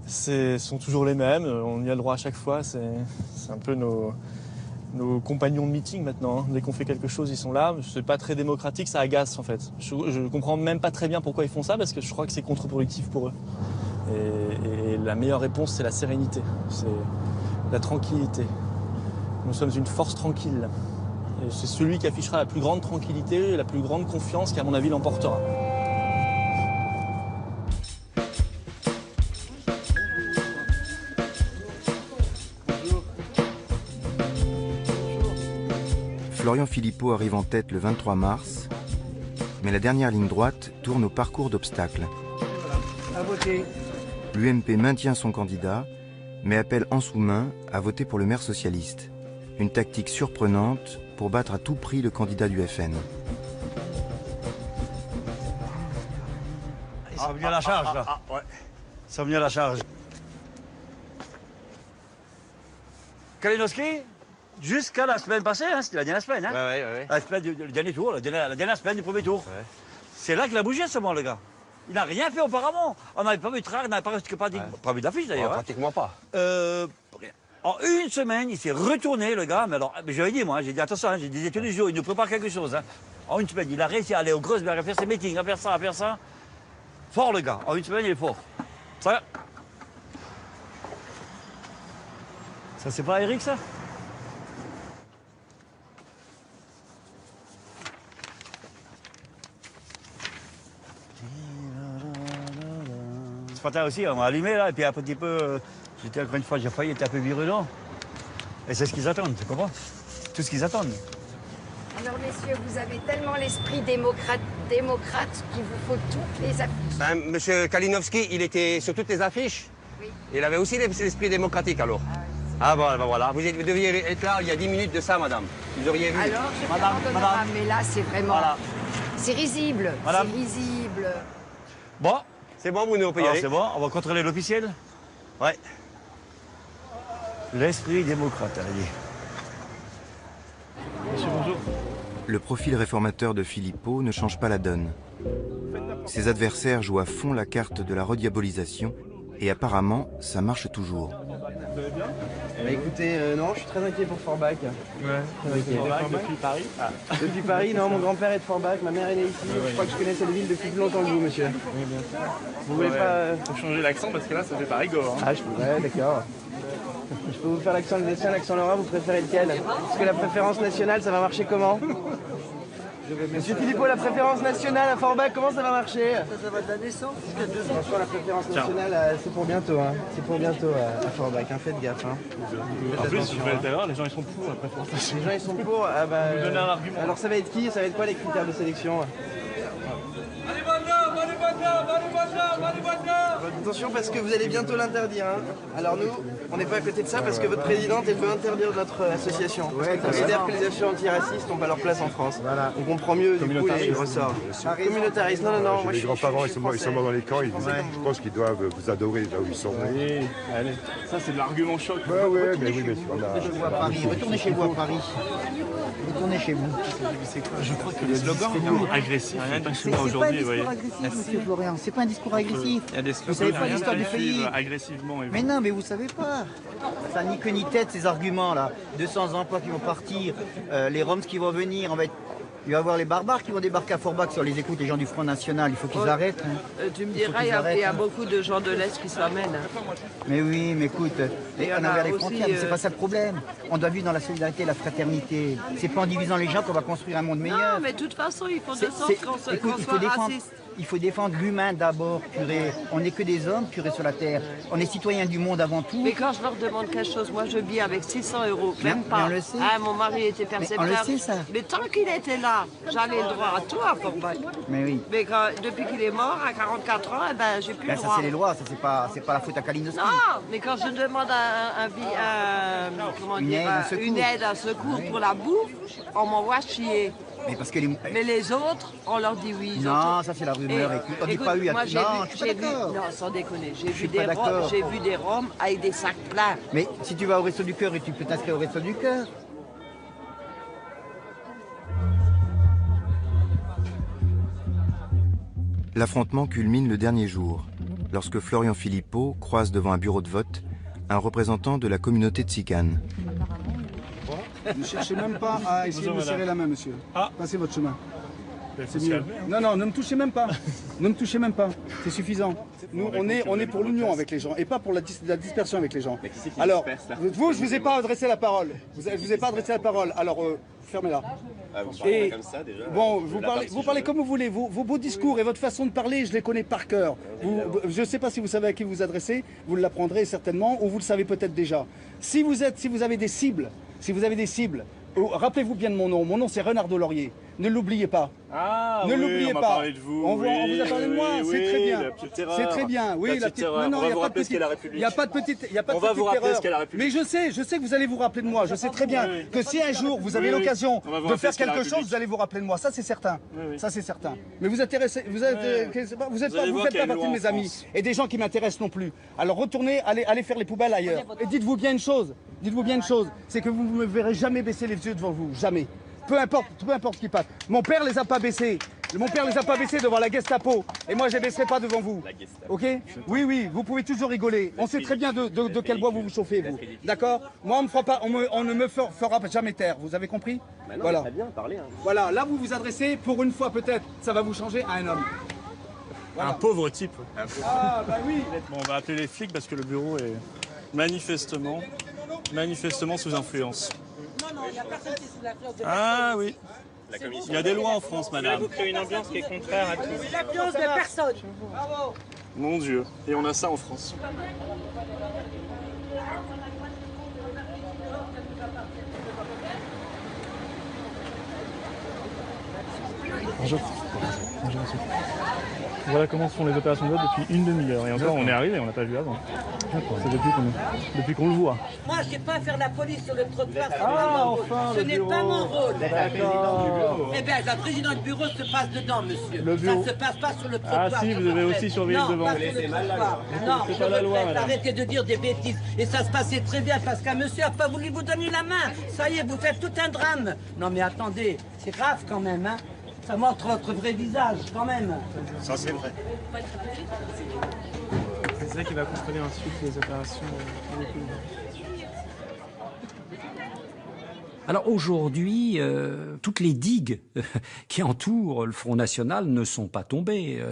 Sont toujours les mêmes, on y a le droit à chaque fois. C'est un peu nos compagnons de meeting maintenant. Hein. Dès qu'on fait quelque chose, ils sont là. C'est pas très démocratique, ça agace en fait. Je comprends même pas très bien pourquoi ils font ça, parce que je crois que c'est contre-productif pour eux. Et la meilleure réponse, c'est la sérénité, c'est la tranquillité. Nous sommes une force tranquille. Et c'est celui qui affichera la plus grande tranquillité et la plus grande confiance qui, à mon avis, l'emportera. Florian Philippot arrive en tête le 23 mars, mais la dernière ligne droite tourne au parcours d'obstacles. L'UMP maintient son candidat, mais appelle en sous-main à voter pour le maire socialiste. Une tactique surprenante pour battre à tout prix le candidat du FN. Ça va venir à la charge, là. Ouais. Ça va venir à la charge. Kalinowski, Jusqu'à la semaine passée, hein, c'était la dernière semaine. Hein. Ouais. La semaine le dernier tour, la dernière semaine du premier tour. Ouais. C'est là qu'il a bougé seulement, le gars. Il n'a rien fait auparavant. On n'avait pas vu de trac, on n'avait pas vu d'affiche d'ailleurs. Pratiquement pas. En une semaine, il s'est retourné, le gars. Mais alors, j'avais dit, moi, j'ai dit attention, hein, j'ai dit tous les jours, il nous prépare quelque chose. Hein. En une semaine, il a réussi à aller au Grosberg, à faire ses meetings, à faire ça. Fort, le gars. En une semaine, il est fort. Ça c'est pas Eric, ça? Ce matin aussi, on m'a allumé là, et puis un petit peu, j'étais encore une fois, j'ai failli être un peu virulent. Et c'est ce qu'ils attendent, tu comprends? Tout ce qu'ils attendent. Alors messieurs, vous avez tellement l'esprit démocrate qu'il vous faut toutes les affiches. Ben, monsieur Kalinowski, il était sur toutes les affiches. Oui. Il avait aussi l'esprit démocratique alors. Ah bon, ben voilà. Vous deviez être là il y a 10 minutes de ça, madame. Vous auriez vu. Alors, je suis madame, mais là, c'est vraiment... Voilà. C'est risible. Madame. C'est risible. Bon. C'est bon, Bruno, on peut y aller. C'est bon, on va contrôler l'officiel. Ouais. L'esprit démocrate, elle a dit. Monsieur, bonjour. Le profil réformateur de Philippot ne change pas la donne. Ses adversaires jouent à fond la carte de la rediabolisation et apparemment, ça marche toujours. Vous allez bien? Bah écoutez, non, je suis très inquiet pour Forbach. Ouais. Depuis Paris? Depuis Paris, non, mon grand-père est de Forbach, ma mère est née ici. Je crois que je connais cette ville depuis plus longtemps que vous, monsieur. Oui, bien sûr. Vous voulez pas... Faut changer l'accent parce que là, ça fait pas rigolo. Hein. Ah, ouais, d'accord. Je peux vous faire l'accent alsacien, l'accent lorrain, vous préférez lequel? Parce que la préférence nationale, ça va marcher comment? Monsieur Philippot, la préférence nationale à Forbach, comment ça va marcher? Ça va de la naissance jusqu'à 2 ans. Franchement, la préférence nationale, c'est pour bientôt. Hein. C'est pour bientôt à Forbach, hein. Faites gaffe. Hein. En plus, je vais tout à l'heure, les gens ils sont pour la préférence nationale. Les gens ils sont pour, ah bah... Vous donnez un argument. Alors ça va être qui? Ça va être quoi les critères de sélection? Attention parce que vous allez bientôt l'interdire. Hein. Alors nous, on n'est pas à côté de ça parce que votre présidente, elle veut interdire notre association. Elle considère que les associations antiracistes n'ont pas leur place en France. Voilà. On comprend mieux du coup les ressorts. Communautariste, non. Moi, les grands-parents, ils sont morts dans les camps, je pense qu'ils doivent vous adorer là où ils sont. Oui, allez. Ça c'est de l'argument choc. Oui, mais on a... Retournez chez vous à Paris. Retournez chez vous. Je crois que le slogan agressif, rien que c'est pas un discours agressif, monsieur Florian. C'est pas un discours agressif. Vous savez pas l'histoire du pays. Agressivement. Mais non, mais vous savez pas. Ça n'a ni queue ni tête ces arguments là. 200 emplois qui vont partir, les Roms qui vont venir, il va y avoir les barbares qui vont débarquer à Forbach. Si on les écoute, les gens du Front National, il faut qu'ils arrêtent. Hein. Tu me diras, il y a beaucoup de gens de l'Est qui s'amènent. Mais oui, mais écoute, on a ouvert les frontières, mais c'est pas ça le problème. On doit vivre dans la solidarité et la fraternité. C'est pas en divisant les gens qu'on va construire un monde meilleur. Non, mais de toute façon, il faut de sorte qu'on soit raciste. Il faut défendre l'humain d'abord, curé. On n'est que des hommes, curé sur la terre. On est citoyens du monde avant tout. Mais quand je leur demande quelque chose, moi je vis avec 600 €, même pas. Mais on le sait. Ah, mon mari était percepteur. Mais on le sait, ça. Mais tant qu'il était là, j'avais le droit à tout à Forbach. Mais oui. Mais depuis qu'il est mort, à 44 ans, eh ben, j'ai plus le droit. Ça, c'est les lois, ça, c'est pas la faute à Kalinowski. Non, mais quand je demande une aide, un secours pour la bouffe, on m'envoie chier. Mais parce que mais les autres, on leur dit oui. Non, ça c'est la rumeur. On dit pas oui à tout. Non, je suis pas d'accord. Non, sans déconner. J'ai vu des Roms avec des sacs pleins. Mais si tu vas au Resto du Cœur et tu peux t'inscrire au Resto du Cœur. L'affrontement culmine le dernier jour, lorsque Florian Philippot croise devant un bureau de vote un représentant de la communauté tsikane. Ne cherchez même pas à essayer de me serrer la main, monsieur. Passez votre chemin. C'est mieux. Non, ne me touchez même pas. Ne me touchez même pas. C'est suffisant. Nous, on est pour l'union avec les gens et pas pour la dispersion avec les gens. Alors, vous, je vous ai pas adressé la parole. Je vous ai pas adressé la parole. Alors, fermez-la. Et bon, vous parlez comme vous voulez. Vos beaux discours et votre façon de parler, je les connais par cœur. Je ne sais pas si vous savez à qui vous vous adressez. Vous l'apprendrez certainement, ou vous le savez peut-être déjà. Si vous avez des cibles, rappelez-vous bien de mon nom. Mon nom, c'est Renardo Laurier. Ne l'oubliez pas. Ah, ne oui, l'oubliez on pas. m'a parlé de vous. On vous a parlé de moi, c'est très bien. La petite terreur. C'est très bien. Oui, la petite terreur. Non, On va vous rappeler ce qu'est la République. Il n'y a pas de petite terreur. On va vous rappeler ce qu'est la République. Mais je sais que vous allez vous rappeler de moi. Je sais très bien que si un jour vous avez l'occasion de faire quelque chose, vous allez vous rappeler de moi. Ça, c'est certain. Ça, c'est certain. Mais vous faites pas partie de mes amis et des gens qui m'intéressent non plus. Alors retournez, allez faire les poubelles ailleurs. Et dites-vous bien une chose. C'est que vous ne me verrez jamais baisser les yeux devant vous. Jamais. Peu importe ce qui passe. Mon père les a pas baissés. Devant la Gestapo. Et moi, je ne les baisserai pas devant vous. Ok? Oui, vous pouvez toujours rigoler. On sait très bien de quel bois vous vous chauffez, vous. D'accord? Moi, on ne me fera jamais taire. Vous avez compris? Voilà. Très bien, parlez. Voilà, là, vous vous adressez, pour une fois peut-être, ça va vous changer, à un homme. Voilà. Un pauvre type. Ah, bah oui. Bon, on va appeler les flics parce que le bureau est manifestement sous influence. Non, il n'y a personne qui est sous l'influence de Ah oui. Il y a des lois en France, madame. Vous créez une ambiance qui est contraire à tout. L'influence de personne. Mon Dieu. Et on a ça en France. Bonjour. Bonjour monsieur. Voilà comment se font les opérations de vote depuis une demi-heure. Et encore, on est arrivé, on l'a pas vu avant. C'est depuis qu'on le voit. Moi, je ne sais pas faire la police sur le trottoir. Enfin, ce n'est pas mon rôle. D'accord. Eh bien, la présidente du bureau se passe dedans, monsieur. Le bureau. Ça ne se passe pas sur le trottoir. Ah si, vous avez aussi surveillé devant. Pas sur le trottoir. Non, c'est pas la loi, madame. Arrêtez de dire des bêtises. Et ça se passait très bien parce qu'un monsieur n'a pas voulu vous donner la main. Ça y est, vous faites tout un drame. Non, mais attendez, c'est grave quand même, hein. Ça montre votre vrai visage, quand même. Ça, c'est vrai. C'est ça qui va contrôler ensuite les opérations. Alors aujourd'hui, toutes les digues qui entourent le Front National ne sont pas tombées.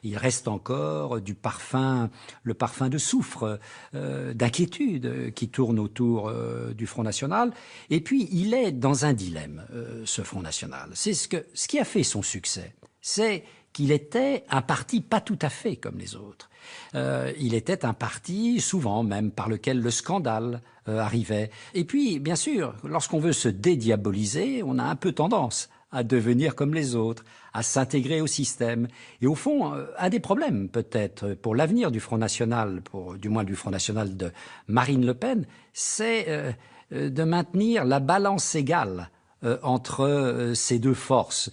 Il reste encore le parfum de soufre, d'inquiétude qui tourne autour du Front National. Et puis il est dans un dilemme, ce Front National. C'est ce qui a fait son succès. C'est qu'il était un parti pas tout à fait comme les autres. Il était un parti, souvent même, par lequel le scandale arrivait. Et puis, bien sûr, lorsqu'on veut se dédiaboliser, on a un peu tendance à devenir comme les autres, à s'intégrer au système. Et au fond, un des problèmes, peut-être, pour l'avenir du Front National, du moins du Front National de Marine Le Pen, c'est de maintenir la balance égale entre ces deux forces.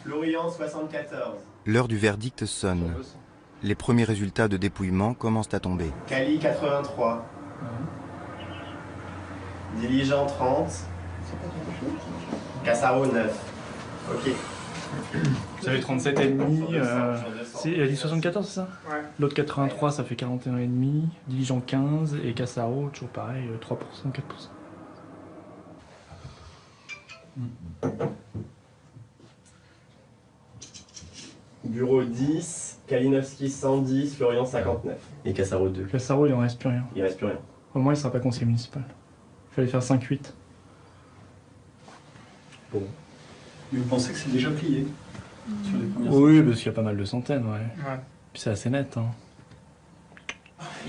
Lorient 74. L'heure du verdict sonne. Les premiers résultats de dépouillement commencent à tomber. Cali 83. Diligent 30. Cassaro 9. Ok. Vous avez 37,5. Il a dit 74, c'est ça? Ouais. L'autre 83, ça fait 41,5. Diligent 15 et Cassaro, toujours pareil, 3%, 4%. Bureau 10, Kalinowski 110, Florian 59. Et Cassaro 2. Cassaro, il en reste plus rien. Il reste plus rien. Au moins, il sera pas conseiller municipal. Il fallait faire 5-8. Bon. Mais vous pensez que c'est déjà plié sur les premières Oui, parce qu'il y a pas mal de centaines, ouais. Puis c'est assez net, hein.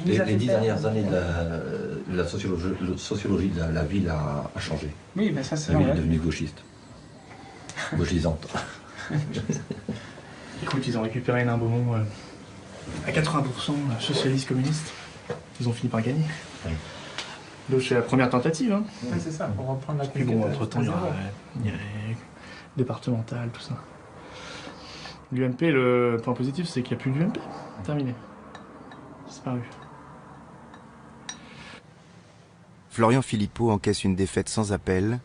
Les 10 dernières années de la sociologie de la ville a changé. Oui, mais ça c'est La ville vrai. est devenue gauchiste. Gauchisante. Écoute, ils ont récupéré Hénin Beaumont à 80% socialiste communiste. Ils ont fini par gagner. Oui. Donc c'est la première tentative. Hein. Ouais, c'est ça, pour reprendre la Puis bon, entre-temps, il y a les départementales, tout ça. L'UMP, le point positif, c'est qu'il n'y a plus d'UMP. Terminé. Disparu. Florian Philippot encaisse une défaite sans appel.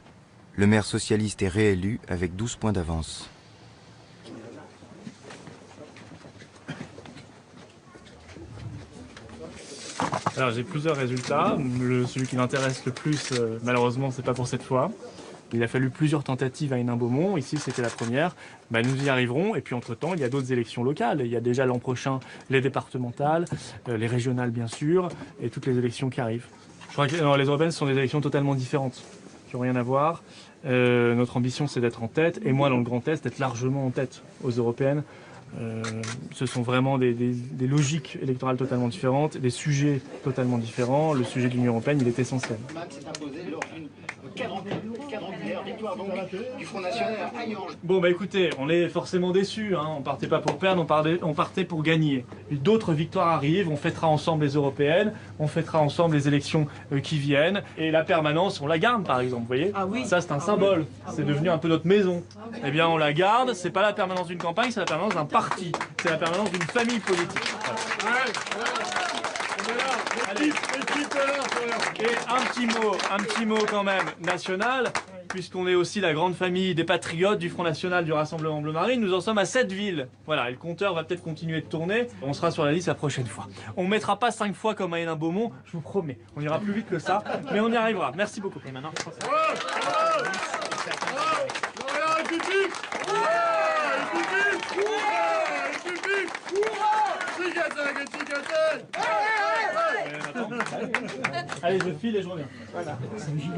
Le maire socialiste est réélu avec 12 points d'avance. Alors j'ai plusieurs résultats. Celui qui m'intéresse le plus, malheureusement, c'est pas pour cette fois. Il a fallu plusieurs tentatives à Hénin-Beaumont. Ici, c'était la première. Nous y arriverons. Et puis, entre-temps, il y a d'autres élections locales. Il y a déjà l'an prochain les départementales, les régionales, bien sûr, et toutes les élections qui arrivent. Je crois que les européennes sont des élections totalement différentes, qui n'ont rien à voir. Notre ambition, c'est d'être en tête. Et moi, dans le Grand Est, d'être largement en tête aux européennes. Ce sont vraiment des logiques électorales totalement différentes, des sujets totalement différents. Le sujet de l'Union européenne, il est essentiel. Max est imposé lors d'une quadrangulaire des victoire donc du Front National aille en jeu. Bon bah écoutez, on est forcément déçus, hein. On partait pas pour perdre, on partait pour gagner. D'autres victoires arrivent, on fêtera ensemble les européennes, on fêtera ensemble les élections qui viennent, et la permanence, on la garde par exemple, vous voyez. Ah oui. Ça c'est un symbole, c'est devenu un peu notre maison. Eh bien on la garde, c'est pas la permanence d'une campagne, c'est la permanence d'un parti, c'est la permanence d'une famille politique. Voilà. Allez. Et un petit mot quand même national, puisqu'on est aussi la grande famille des patriotes du Front National du Rassemblement Bleu Marine. Nous en sommes à 7 villes. Voilà, et le compteur va peut-être continuer de tourner. On sera sur la liste la prochaine fois. On ne mettra pas 5 fois comme à Hénin-Beaumont, je vous promets. On ira plus vite que ça, mais on y arrivera. Merci beaucoup. Et maintenant, allez, je file et je reviens. Voilà. C'est un gilet.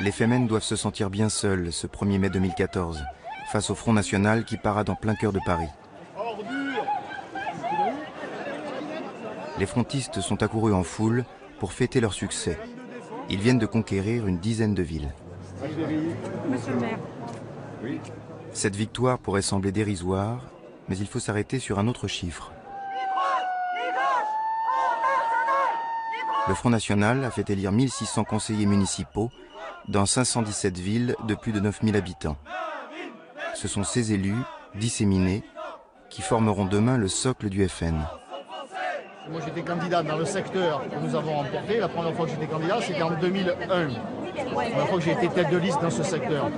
Les Femen doivent se sentir bien seuls ce 1er mai 2014, face au Front National qui parade en plein cœur de Paris. Les frontistes sont accourus en foule pour fêter leur succès. Ils viennent de conquérir une dizaine de villes. Monsieur le maire. Oui. Cette victoire pourrait sembler dérisoire, mais il faut s'arrêter sur un autre chiffre. Le Front National a fait élire 1600 conseillers municipaux dans 517 villes de plus de 9000 habitants. Ce sont ces élus, disséminés, qui formeront demain le socle du FN. Moi j'étais candidat dans le secteur que nous avons remporté. La première fois que j'étais candidat, c'était en 2001. La première fois que j'ai été tête de liste dans ce secteur.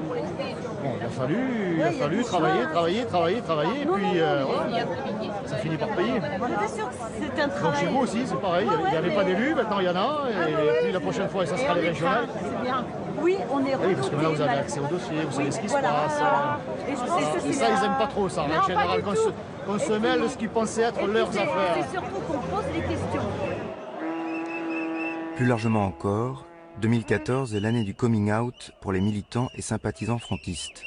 Bon, il a fallu travailler, et puis voilà, ça finit par payer. Donc chez vous aussi, c'est pareil, il n'y avait pas d'élus, maintenant il y en a, et puis la prochaine fois, ça sera les régionales. Oui, on est oui, parce que maintenant vous avez accès au dossier, vous savez ce qui se passe. Et ça, ils n'aiment pas trop ça, en général, qu'on se mêle de ce qu'ils pensaient être leurs affaires. C'est surtout qu'on pose les questions. Plus largement encore, 2014 est l'année du coming out pour les militants et sympathisants frontistes.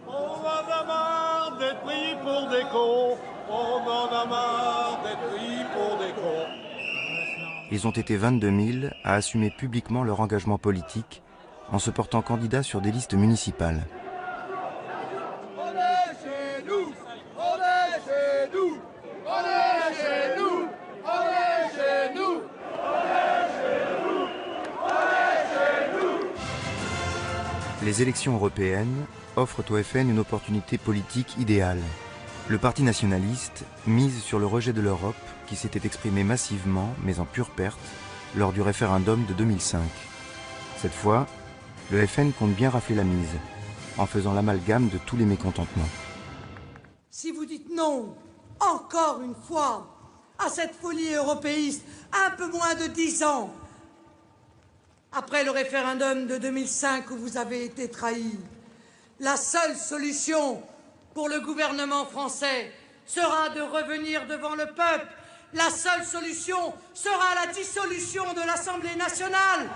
On en a marre d'être pris pour des cons. On en a marre d'être pris pour des cons. Ils ont été 22 000 à assumer publiquement leur engagement politique en se portant candidats sur des listes municipales. On est chez nous, on est chez nous, on est chez nous, on est chez nous, on est chez nous, on est chez nous. Les élections européennes offrent au FN une opportunité politique idéale. Le Parti nationaliste mise sur le rejet de l'Europe qui s'était exprimé massivement, mais en pure perte, lors du référendum de 2005. Cette fois, le FN compte bien rafler la mise, en faisant l'amalgame de tous les mécontentements. Si vous dites non, encore une fois, à cette folie européiste, un peu moins de 10 ans, après le référendum de 2005 où vous avez été trahi, la seule solution pour le gouvernement français sera de revenir devant le peuple. La seule solution sera la dissolution de l'Assemblée nationale.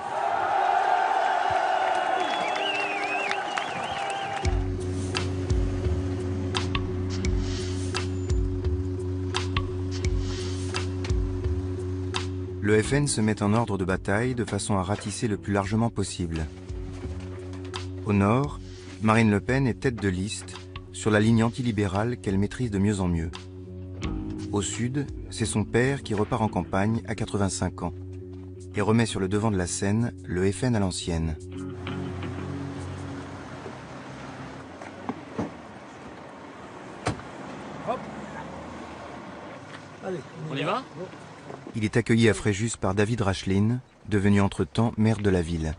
Le FN se met en ordre de bataille de façon à ratisser le plus largement possible. Au nord, Marine Le Pen est tête de liste sur la ligne antilibérale qu'elle maîtrise de mieux en mieux. Au sud, c'est son père qui repart en campagne à 85 ans et remet sur le devant de la scène le FN à l'ancienne. Allez, on y va ? Il est accueilli à Fréjus par David Racheline, devenu entre-temps maire de la ville.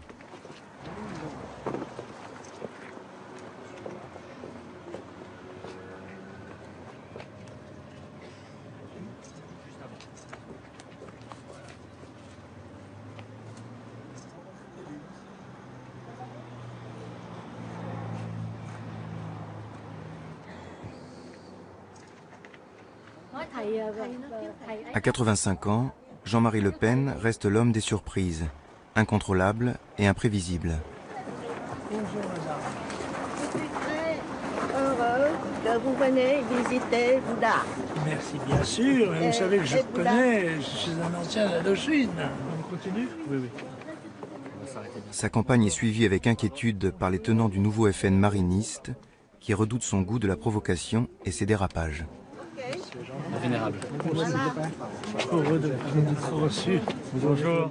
À 85 ans, Jean-Marie Le Pen reste l'homme des surprises, incontrôlable et imprévisible. Bonjour madame. que vous venez visiter Bouddha. Merci, bien sûr. Vous savez que je connais, je suis un ancien d'Indochine. On continue? Oui, oui. Sa campagne est suivie avec inquiétude par les tenants du nouveau FN mariniste, qui redoutent son goût de la provocation et ses dérapages. Vénérable. Heureux de vous reçu. Bonjour.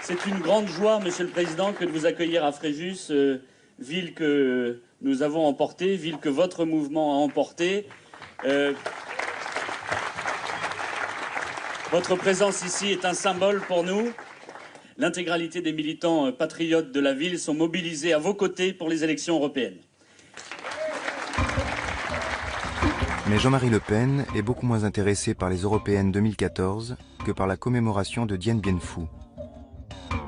C'est une grande joie, Monsieur le Président, que de vous accueillir à Fréjus, ville que nous avons emportée, ville que votre mouvement a emportée. Votre présence ici est un symbole pour nous. L'intégralité des militants patriotes de la ville sont mobilisés à vos côtés pour les élections européennes. Mais Jean-Marie Le Pen est beaucoup moins intéressé par les européennes 2014 que par la commémoration de Dien Bien Phu.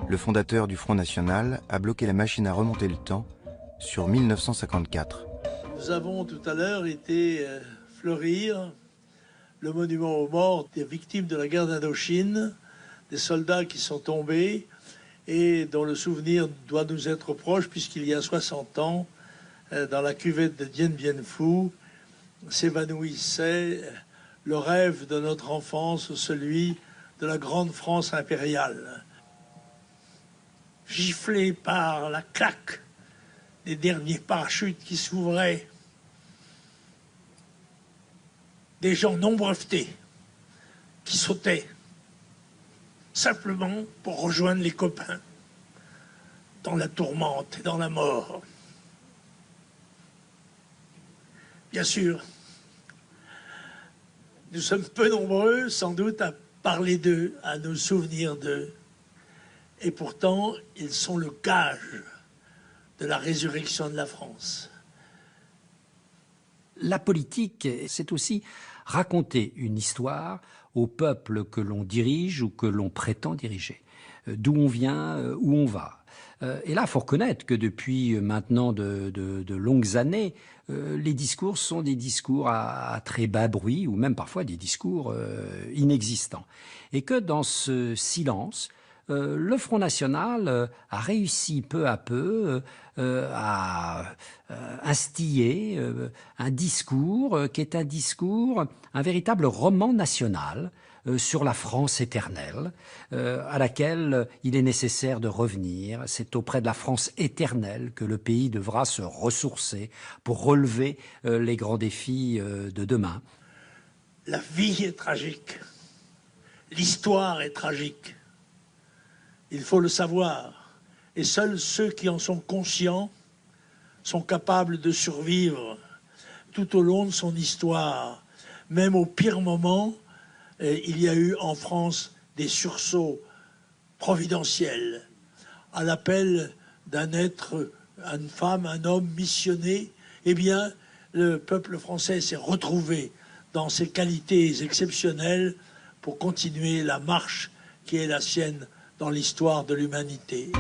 Le fondateur du Front National a bloqué la machine à remonter le temps sur 1954. Nous avons tout à l'heure été fleurir le monument aux morts des victimes de la guerre d'Indochine, des soldats qui sont tombés et dont le souvenir doit nous être proche puisqu'il y a 60 ans, dans la cuvette de Dien Bien Phu, s'évanouissait le rêve de notre enfance, celui de la grande France impériale. Giflé par la claque des derniers parachutes qui s'ouvraient, des gens non brevetés qui sautaient simplement pour rejoindre les copains dans la tourmente et dans la mort. Bien sûr, nous sommes peu nombreux sans doute à parler d'eux, à nous souvenir d'eux. Et pourtant, ils sont le gage de la résurrection de la France. La politique, c'est aussi raconter une histoire au peuple que l'on dirige ou que l'on prétend diriger. D'où on vient, où on va. Et là, il faut reconnaître que depuis maintenant de longues années, les discours sont des discours à très bas bruit ou même parfois des discours inexistants. Et que dans ce silence, le Front National a réussi peu à peu à instiller un discours qui est un véritable roman national sur la France éternelle, à laquelle il est nécessaire de revenir. C'est auprès de la France éternelle que le pays devra se ressourcer pour relever les grands défis de demain. La vie est tragique, l'histoire est tragique. Il faut le savoir, et seuls ceux qui en sont conscients sont capables de survivre tout au long de son histoire. Même au pire moment, il y a eu en France des sursauts providentiels à l'appel d'un être, une femme, un homme missionné. Eh bien, le peuple français s'est retrouvé dans ses qualités exceptionnelles pour continuer la marche qui est la sienne dans l'histoire de l'humanité.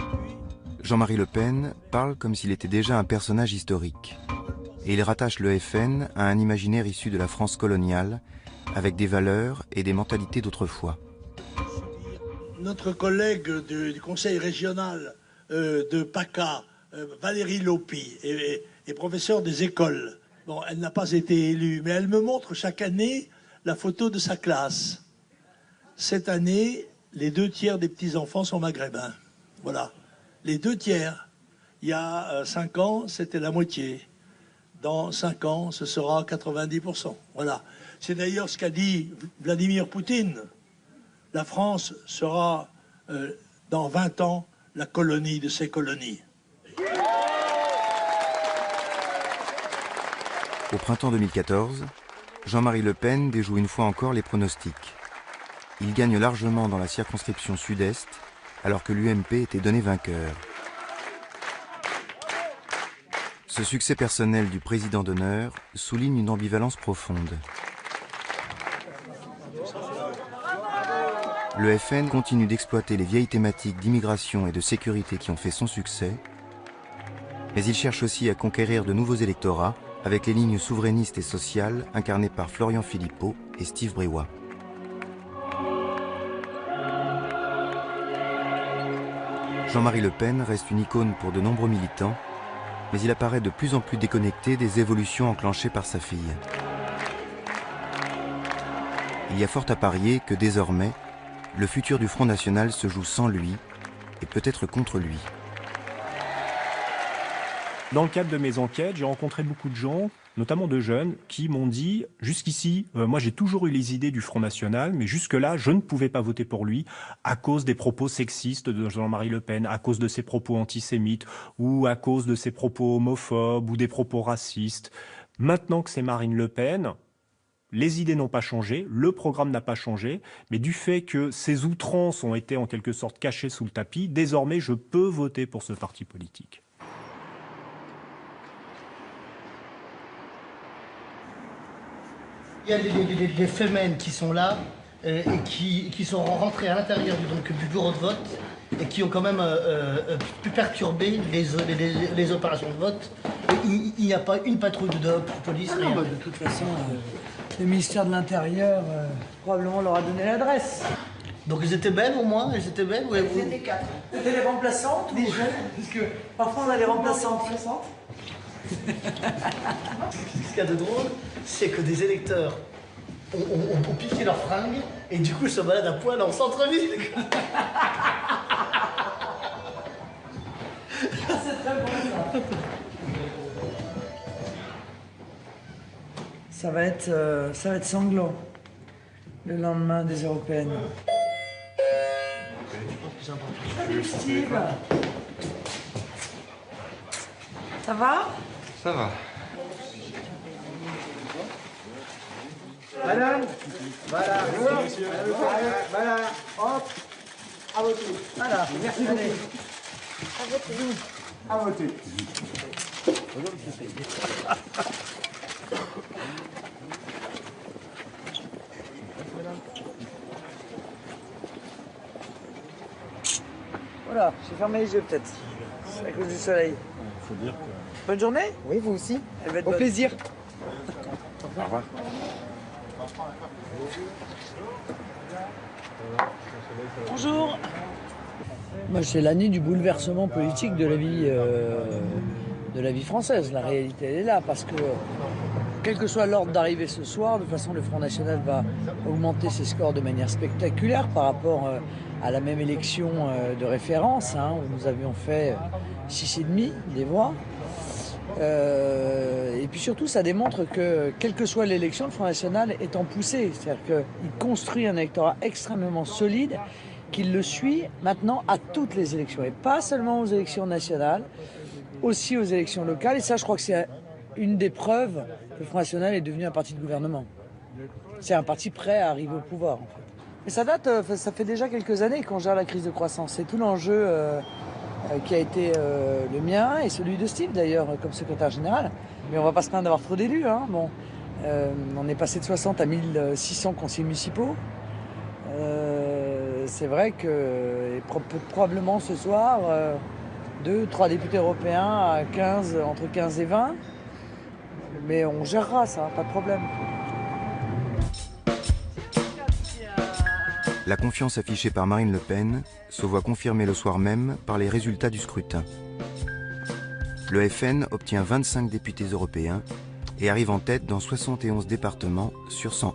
Jean-Marie Le Pen parle comme s'il était déjà un personnage historique. Et il rattache le FN à un imaginaire issu de la France coloniale, avec des valeurs et des mentalités d'autrefois. Notre collègue du conseil régional de PACA, Valérie Lopi, est professeure des écoles. Bon, elle n'a pas été élue, mais elle me montre chaque année la photo de sa classe. Cette année, les 2/3 des petits-enfants sont maghrébins. Voilà. Les 2/3. Il y a 5 ans, c'était la moitié. Dans 5 ans, ce sera 90%. Voilà. C'est d'ailleurs ce qu'a dit Vladimir Poutine. La France sera, dans 20 ans, la colonie de ses colonies. Au printemps 2014, Jean-Marie Le Pen déjoue une fois encore les pronostics. Il gagne largement dans la circonscription sud-est, alors que l'UMP était donné vainqueur. Ce succès personnel du président d'honneur souligne une ambivalence profonde. Le FN continue d'exploiter les vieilles thématiques d'immigration et de sécurité qui ont fait son succès, mais il cherche aussi à conquérir de nouveaux électorats avec les lignes souverainistes et sociales incarnées par Florian Philippot et Steve Briouat. Jean-Marie Le Pen reste une icône pour de nombreux militants, mais il apparaît de plus en plus déconnecté des évolutions enclenchées par sa fille. Il y a fort à parier que désormais, le futur du Front National se joue sans lui et peut-être contre lui. Dans le cadre de mes enquêtes, j'ai rencontré beaucoup de gens, notamment de jeunes, qui m'ont dit « Jusqu'ici, moi j'ai toujours eu les idées du Front National, mais jusque-là, je ne pouvais pas voter pour lui à cause des propos sexistes de Jean-Marie Le Pen, à cause de ses propos antisémites, ou à cause de ses propos homophobes, ou des propos racistes. Maintenant que c'est Marine Le Pen, les idées n'ont pas changé, le programme n'a pas changé, mais du fait que ces outrances ont été en quelque sorte cachées sous le tapis, désormais je peux voter pour ce parti politique. » Il y a des femmes qui sont là et qui sont rentrées à l'intérieur du bureau de vote et qui ont quand même pu perturber les opérations de vote. Il n'y a pas une patrouille de police. Ah non, bah, de toute façon, le ministère de l'Intérieur probablement leur a donné l'adresse. Donc ils étaient belles au moins? Ils étaient belles? Ils étaient 4. C'était les remplaçantes, des jeunes, parce que parfois on a les remplaçantes. Ce qu'il y a de drôle, c'est que des électeurs ont piqué leurs fringues et du coup se baladent à poil en centre-ville. C'est très bon ça. Ça va être sanglant le lendemain des européennes. Salut Steve. Ça va? Ça va. Madame, voilà, voilà, hop, à voter. Voilà, merci beaucoup. À voter. Voilà, j'ai fermé les yeux peut-être. C'est à cause du soleil. Faut dire que... Bonne journée. Oui, vous aussi. Au plaisir. Au revoir. Bonjour. Moi, c'est l'année du bouleversement politique de la vie française. La réalité, elle est là, parce que quel que soit l'ordre d'arrivée ce soir, de toute façon, le Front National va augmenter ses scores de manière spectaculaire par rapport à la même élection de référence, hein, où nous avions fait 6,5 des voix. Et puis surtout, ça démontre que, quelle que soit l'élection, le Front National est en poussée. C'est-à-dire qu'il construit un électorat extrêmement solide, qu'il le suit maintenant à toutes les élections. Et pas seulement aux élections nationales, aussi aux élections locales. Et ça, je crois que c'est une des preuves que le Front National est devenu un parti de gouvernement. C'est un parti prêt à arriver au pouvoir, en fait. Et ça date, ça fait déjà quelques années qu'on gère la crise de croissance. C'est tout l'enjeu qui a été le mien et celui de Steve d'ailleurs comme secrétaire général. Mais on va pas se plaindre d'avoir trop d'élus. Hein. Bon, on est passé de 60 à 1600 conseillers municipaux. C'est vrai que probablement ce soir, 2-3 députés européens à 15, entre 15 et 20. Mais on gérera ça, pas de problème. La confiance affichée par Marine Le Pen se voit confirmée le soir même par les résultats du scrutin. Le FN obtient 25 députés européens et arrive en tête dans 71 départements sur 101.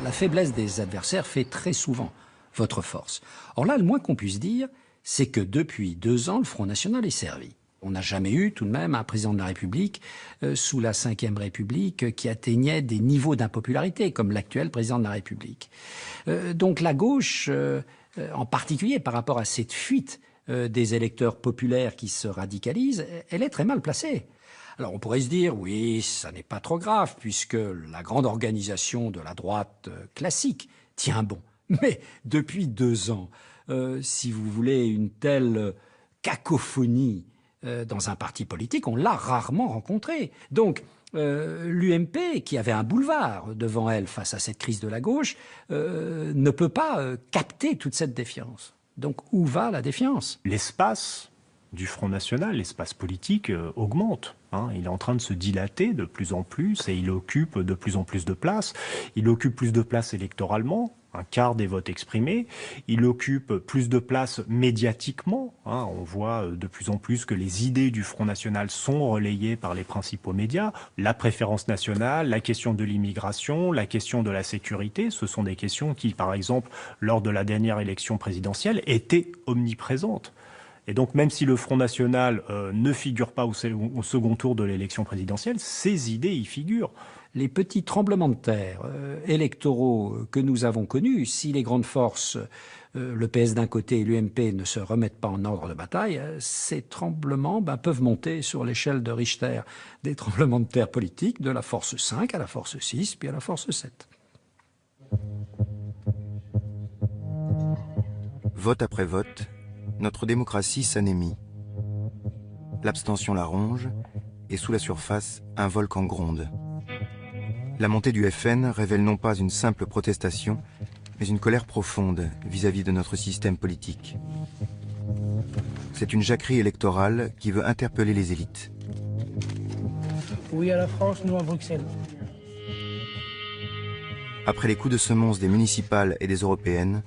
La faiblesse des adversaires fait très souvent votre force. Or là, le moins qu'on puisse dire, c'est que depuis 2 ans, le Front National est servi. On n'a jamais eu tout de même un président de la République sous la Ve République qui atteignait des niveaux d'impopularité comme l'actuel président de la République. Donc la gauche, en particulier par rapport à cette fuite des électeurs populaires qui se radicalisent, elle est très mal placée. Alors on pourrait se dire, oui, ça n'est pas trop grave puisque la grande organisation de la droite classique tient bon. Mais depuis 2 ans, si vous voulez, une telle cacophonie dans un parti politique. On l'a rarement rencontré. Donc, l'UMP, qui avait un boulevard devant elle face à cette crise de la gauche, ne peut pas capter toute cette défiance. Donc, où va la défiance? L'espace du Front National, l'espace politique, augmente. Il est en train de se dilater de plus en plus et il occupe de plus en plus de place. Il occupe plus de place électoralement, un quart des votes exprimés. Il occupe plus de place médiatiquement. On voit de plus en plus que les idées du Front National sont relayées par les principaux médias. La préférence nationale, la question de l'immigration, la question de la sécurité, ce sont des questions qui, par exemple, lors de la dernière élection présidentielle, étaient omniprésentes. Et donc, même si le Front National ne figure pas au second tour de l'élection présidentielle, ces idées y figurent. Les petits tremblements de terre électoraux que nous avons connus, si les grandes forces, le PS d'un côté et l'UMP, ne se remettent pas en ordre de bataille, ces tremblements peuvent monter sur l'échelle de Richter des tremblements de terre politiques, de la force 5 à la force 6, puis à la force 7. Vote après vote, notre démocratie s'anémie. L'abstention la ronge, et sous la surface, un volcan gronde. La montée du FN révèle non pas une simple protestation, mais une colère profonde vis-à-vis de notre système politique. C'est une jacquerie électorale qui veut interpeller les élites. Oui à la France, nous à Bruxelles. Après les coups de semonce des municipales et des européennes,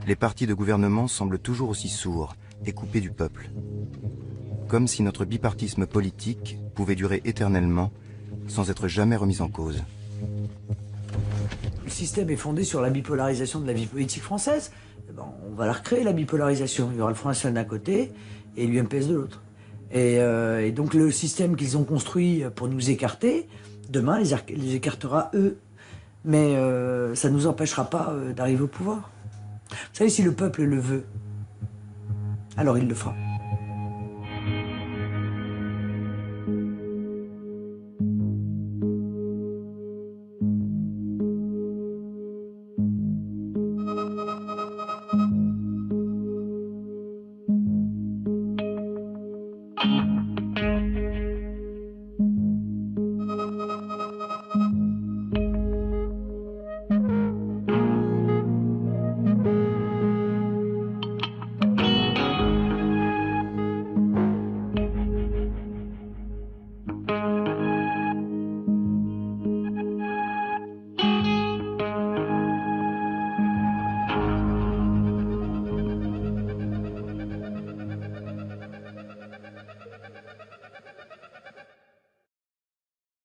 les partis de gouvernement semblent toujours aussi sourds et coupés du peuple. Comme si notre bipartisme politique pouvait durer éternellement sans être jamais remis en cause. Le système est fondé sur la bipolarisation de la vie politique française. On va la recréer, la bipolarisation. Il y aura le Front National d'un côté et l'UMPS de l'autre. Et donc le système qu'ils ont construit pour nous écarter, demain les écartera eux. Mais ça ne nous empêchera pas d'arriver au pouvoir. Vous savez, si le peuple le veut, alors il le fera.